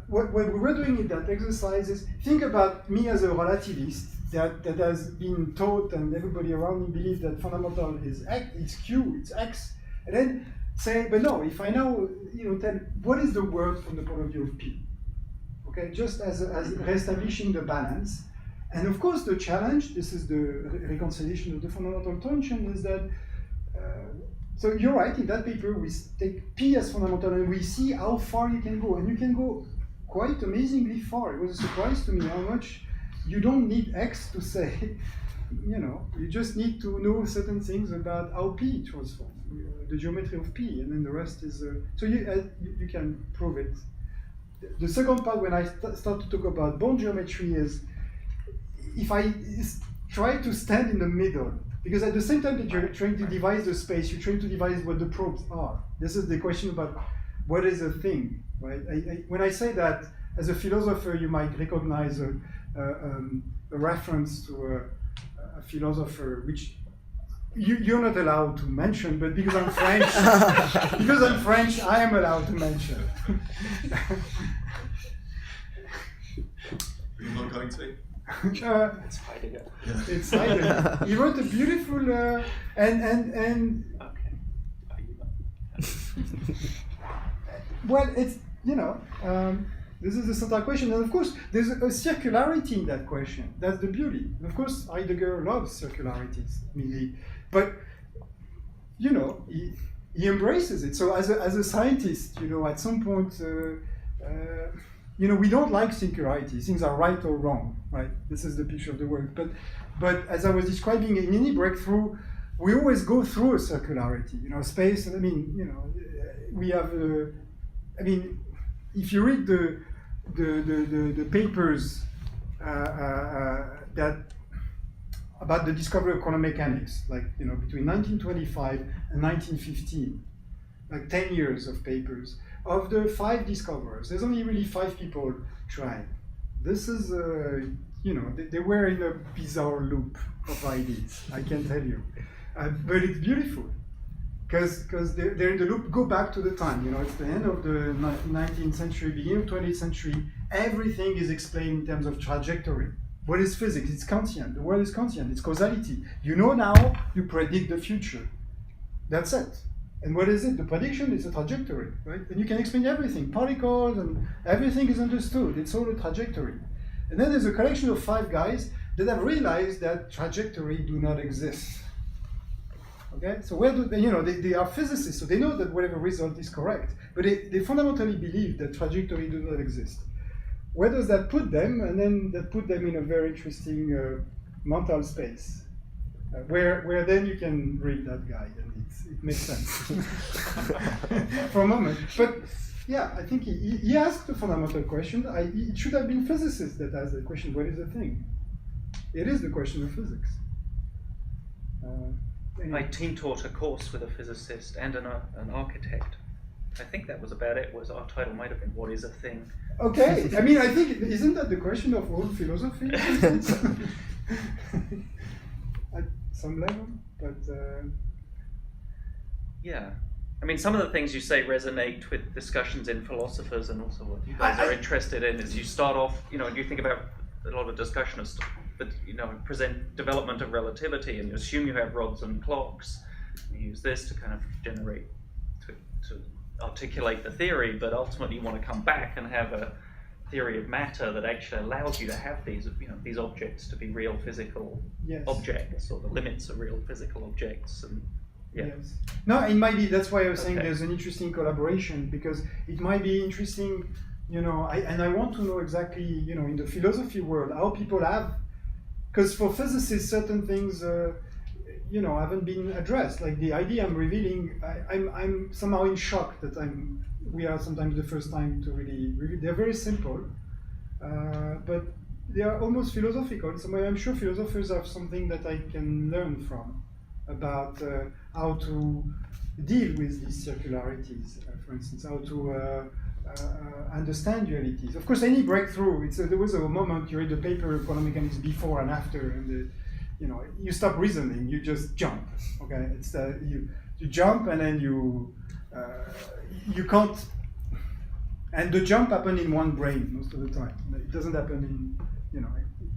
what we were doing in that exercise is think about me as a relativist that has been taught, and everybody around me believes that fundamental is X, it's Q, it's X, and then say, but no, if I now tell what is the word from the point of view of P? Okay, just as reestablishing the balance. And of course, the challenge, this is the reconciliation of the fundamental tension, is that, so you're right, in that paper, we take P as fundamental and we see how far you can go. And you can go quite amazingly far. It was a surprise to me how much you don't need X to say you just need to know certain things about how P transforms, the geometry of P, and then the rest is, so you can prove it. The second part, when I start to talk about bond geometry, is if I try to stand in the middle, because at the same time that you're trying to devise the space, you're trying to devise what the probes are. This is the question about what is a thing, right? When I say that, as a philosopher, you might recognize a reference to a philosopher which you're not allowed to mention, but because I'm French, I am allowed to mention. You're not going to? It's Heidegger. Yeah. It's Heidegger. He wrote a beautiful and Okay. Are you not? well, it's this is the central question, and of course there's a circularity in that question. That's the beauty. And of course, Heidegger loves circularities, but he embraces it. So as a scientist, at some point, we don't like singularity. Things are right or wrong, right? This is the picture of the world. But as I was describing, in any breakthrough, we always go through a circularity. Space. We have. If you read the papers that about the discovery of quantum mechanics, between 1925 and 1915, 10 years of papers. Of the 5 discoverers, there's only really 5 people trying. This is, they were in a bizarre loop of ideas, I can tell you. But it's beautiful, because they're in the loop. Go back to the time, it's the end of the 19th century, beginning of 20th century. Everything is explained in terms of trajectory. What is physics? It's Kantian. The world is Kantian. It's causality. Now, you predict the future. That's it. And what is it? The prediction is a trajectory, right? And you can explain everything. Particles and everything is understood. It's all a trajectory. And then there's a collection of 5 guys that have realized that trajectory do not exist. Okay? So where do they are physicists, so they know that whatever result is correct. But they fundamentally believe that trajectory do not exist. Where does that put them? And then that put them in a very interesting mental space. Where then you can read that guy, and it makes sense for a moment. But yeah, I think he asked a fundamental question. It should have been physicists that asked the question, what is a thing? It is the question of physics. I team taught a course with a physicist and an architect. I think that was about it. Our title might have been, what is a thing? Okay, I think, isn't that the question of all philosophy? At some level, but yeah. Some of the things you say resonate with discussions in philosophers, and also what you guys are interested in is you start off, you think about a lot of discussion of stuff that, present development of relativity, and you assume you have rods and clocks. You use this to kind of generate, to articulate the theory, but ultimately you want to come back and have a theory of matter that actually allows you to have these objects to be real physical objects, or the limits of real physical objects. And yes. No, it might be. That's why I was saying there's an interesting collaboration, because it might be interesting, and I want to know exactly, in the philosophy world, how people have, because for physicists, certain things, haven't been addressed. Like the idea I'm revealing, I'm somehow in shock that we are sometimes the first time to really reveal. They're very simple, but they are almost philosophical. So I'm sure philosophers have something that I can learn from about how to deal with these circularities, for instance, how to understand dualities. Of course, any breakthrough, there was a moment you read the paper of quantum mechanics before and after, and you stop reasoning, you just jump. Okay, it's you jump, and then you can't. And the jump happens in one brain most of the time. It doesn't happen in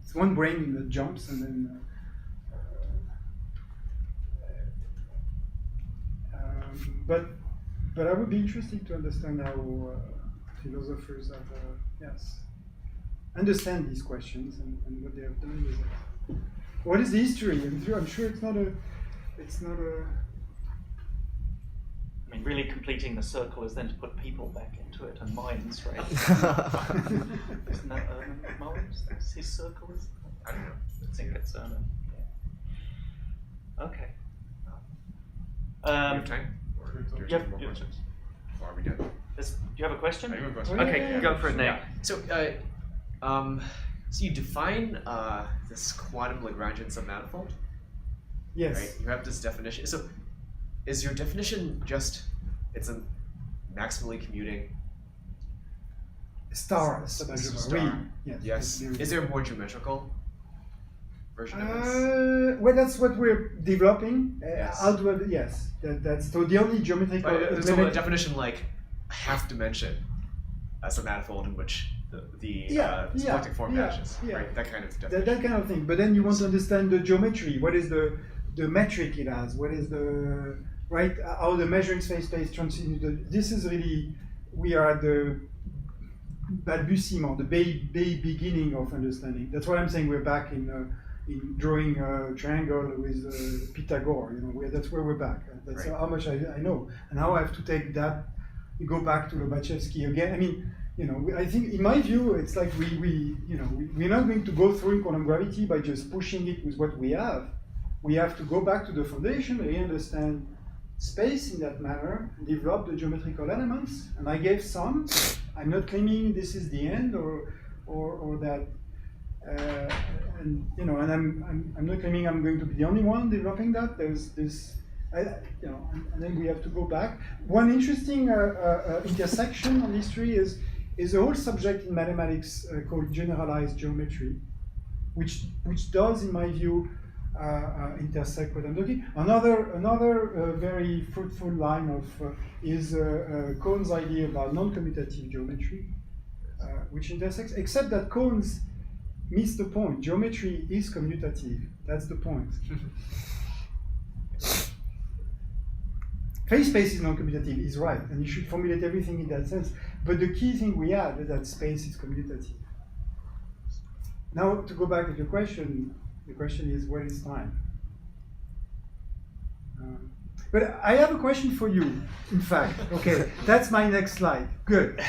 it's one brain that jumps, and then. But I would be interested to understand how philosophers have understand these questions and what they have done with it. What is the history? I'm sure it's not a. really completing the circle is then to put people back into it, and minds, right? Isn't that Mullins? That's his circle, is it? I don't know. I think it's Okay. Do we have time? Or do you Yep, have more yep. questions? Or are we done? Do you have a question? I do have a question. Oh, Okay, yeah. go for it, Nick. So, so you define this quantum Lagrangian submanifold, Yes. right? You have this definition. So, is your definition just it's a maximally commuting? Star. It's a algebra. star. Oui. Yes. There Is there a more geometrical version of this? Well, that's what we're developing. Yes. How to have, yes. That's so the only geometrical. So a definition like half dimension as a manifold in which the symplectic form vanishes, right? That kind of definition. that kind of thing. But then you want to understand the geometry. What is the metric it has? What is the right? How the measuring space transitions. This is really we are at the balbutiement, the beginning of understanding. That's why I'm saying we're back in drawing a triangle with Pythagore. That's where we're back. That's Right. how much I know. And now I have to take that, go back to Lobachevsky again. I mean, I think in my view, it's like we're not going to go through quantum gravity by just pushing it with what we have. We have to go back to the foundation, really understand space in that manner, develop the geometrical elements. And I gave some. I'm not claiming this is the end or that. And I'm not claiming I'm going to be the only one developing that. There's this, and then we have to go back. One interesting intersection on history is a whole subject in mathematics called generalized geometry, which does, in my view, intersect what I'm looking. Another very fruitful line of is Cohn's idea about non-commutative geometry, which intersects, except that Cohn's missed the point. Geometry is commutative. That's the point. Phase space is non-commutative. He's right, and you should formulate everything in that sense. But the key thing we add is that space is commutative. Now, to go back to your question, the question is, what is time? But I have a question for you, in fact. Okay, that's my next slide. Good.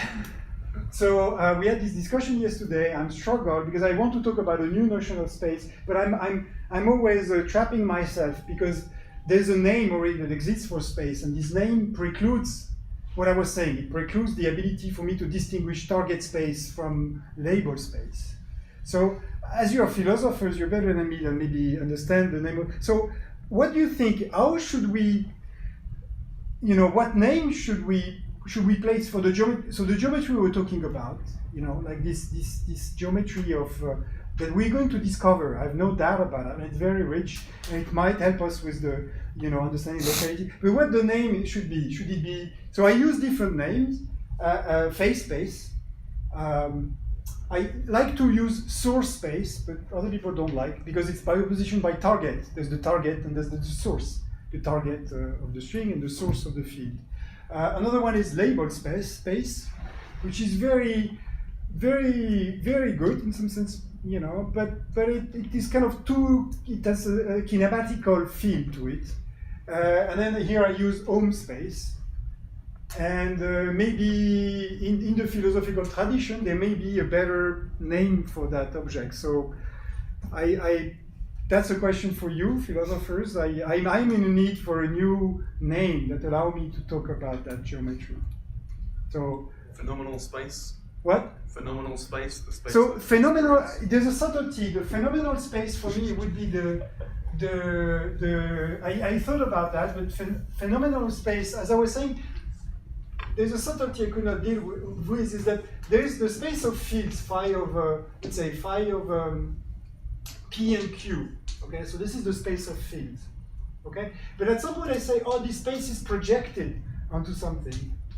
So we had this discussion yesterday. I'm struggled because I want to talk about a new notion of space, but I'm always trapping myself because there's a name already that exists for space, and this name precludes what I was saying. It precludes the ability for me to distinguish target space from label space. So as you are philosophers, you're better than me and maybe understand the name of. So what do you think? How should we, what name should we place for the geometry? So the geometry we were talking about, like this geometry of that we're going to discover. I have no doubt about it. And it's very rich, and it might help us with the understanding locality. But what the name should be? Should it be? So I use different names. Phase space. I like to use source space, but other people don't like because it's by opposition by target. There's the target and there's the source, the target of the string and the source of the field. Another one is label space, which is very, very, very good in some sense, but it is kind of it has a kinematical feel to it. And then here I use home space. And maybe in the philosophical tradition, there may be a better name for that object. So that's a question for you, philosophers. I'm in a need for a new name that allow me to talk about that geometry. So Phenomenal space. what? Phenomenal space. The space. So phenomenal. There's a subtlety. The phenomenal space for me would be I thought about that, but phenomenal space, as I was saying. There's a subtlety I could not deal with is that there is the space of fields phi of let's say phi of P and Q. Okay, so this is the space of fields. Okay, but at some point I say, oh, this space is projected onto something.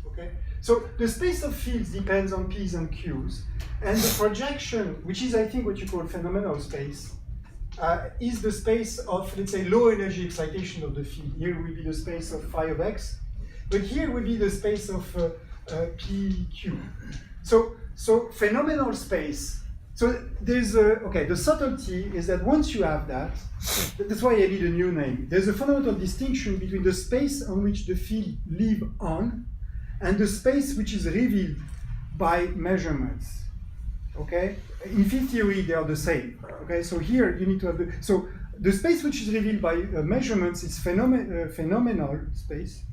Okay, so the space of fields depends on P's and Q's, and the projection, which is I think what you call phenomenal space, is the space of let's say low energy excitation of the field. Here will be the space of phi of x. But here would be the space of PQ. So phenomenal space. So there's the subtlety is that once you have that, that's why I need a new name. There's a fundamental distinction between the space on which the field live on and the space which is revealed by measurements. Okay? In field theory, they are the same. Okay? So here you need to have the space which is revealed by measurements is phenomenal space,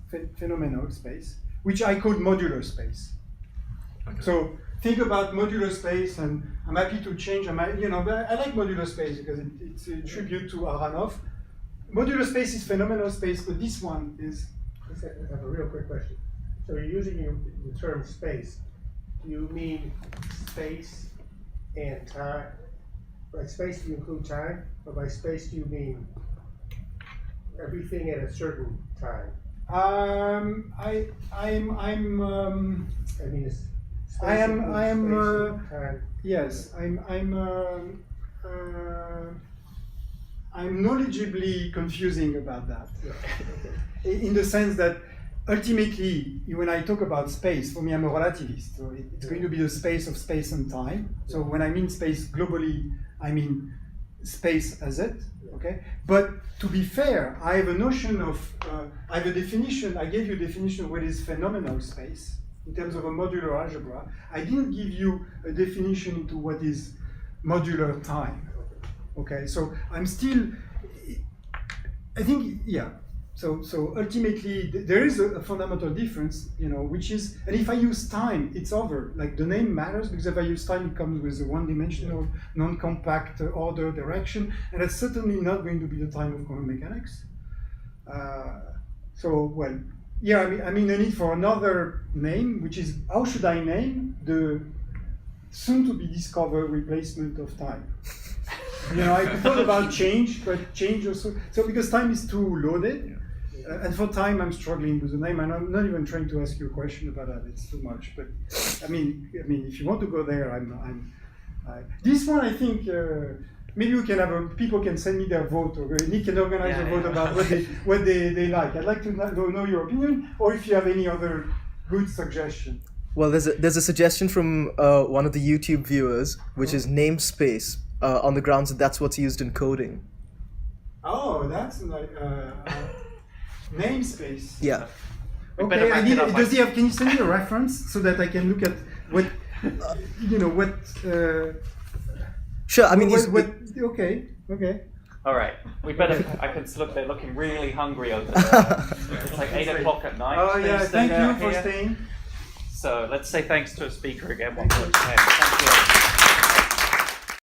which I call modular space. Okay. So think about modular space, and I'm happy to change. But I like modular space because it's a tribute to Aharonov. Modular space is phenomenal space, but this one is. I have a real quick question. So you're using the term space. Do you mean space and time? By space, do you include time? Or by space, do you mean everything at a certain time? I mean, it's space I am. includes I am. space and time. Yes, I'm knowledgeably confusing about that. Yeah. In the sense that ultimately, when I talk about space, for me, I'm a relativist. So it's going to be the space of space and time. So when I mean space globally, I mean space as it. Okay. But to be fair, I have a notion of, I have a definition. I gave you a definition of what is phenomenal space in terms of a modular algebra. I didn't give you a definition into what is modular time. Okay, so I'm still, I think, yeah. So ultimately, there is a fundamental difference, which is, and if I use time, it's over. Like the name matters because if I use time, it comes with a one-dimensional, non-compact order direction, and that's certainly not going to be the time of quantum mechanics. I mean, a need for another name, which is how should I name the soon-to-be-discovered replacement of time? I thought about change, but change also. So because time is too loaded, and for time I'm struggling with the name, and I'm not even trying to ask you a question about that. It's too much. But I mean, if you want to go there, this one I think maybe we can people can send me their vote, or Nick can organize a vote about what they like. I'd like to know your opinion, or if you have any other good suggestion. Well, there's a suggestion from one of the YouTube viewers, which is namespace. On the grounds that that's what's used in coding. Oh, that's like namespace. Yeah. Okay, can you send me a reference so that I can look at what, Sure, I mean, okay. All right, I can look, they're looking really hungry over there. It's like 8 o'clock at night. Oh yeah, thank you for staying. So let's say thanks to a speaker again one more time. Thank you.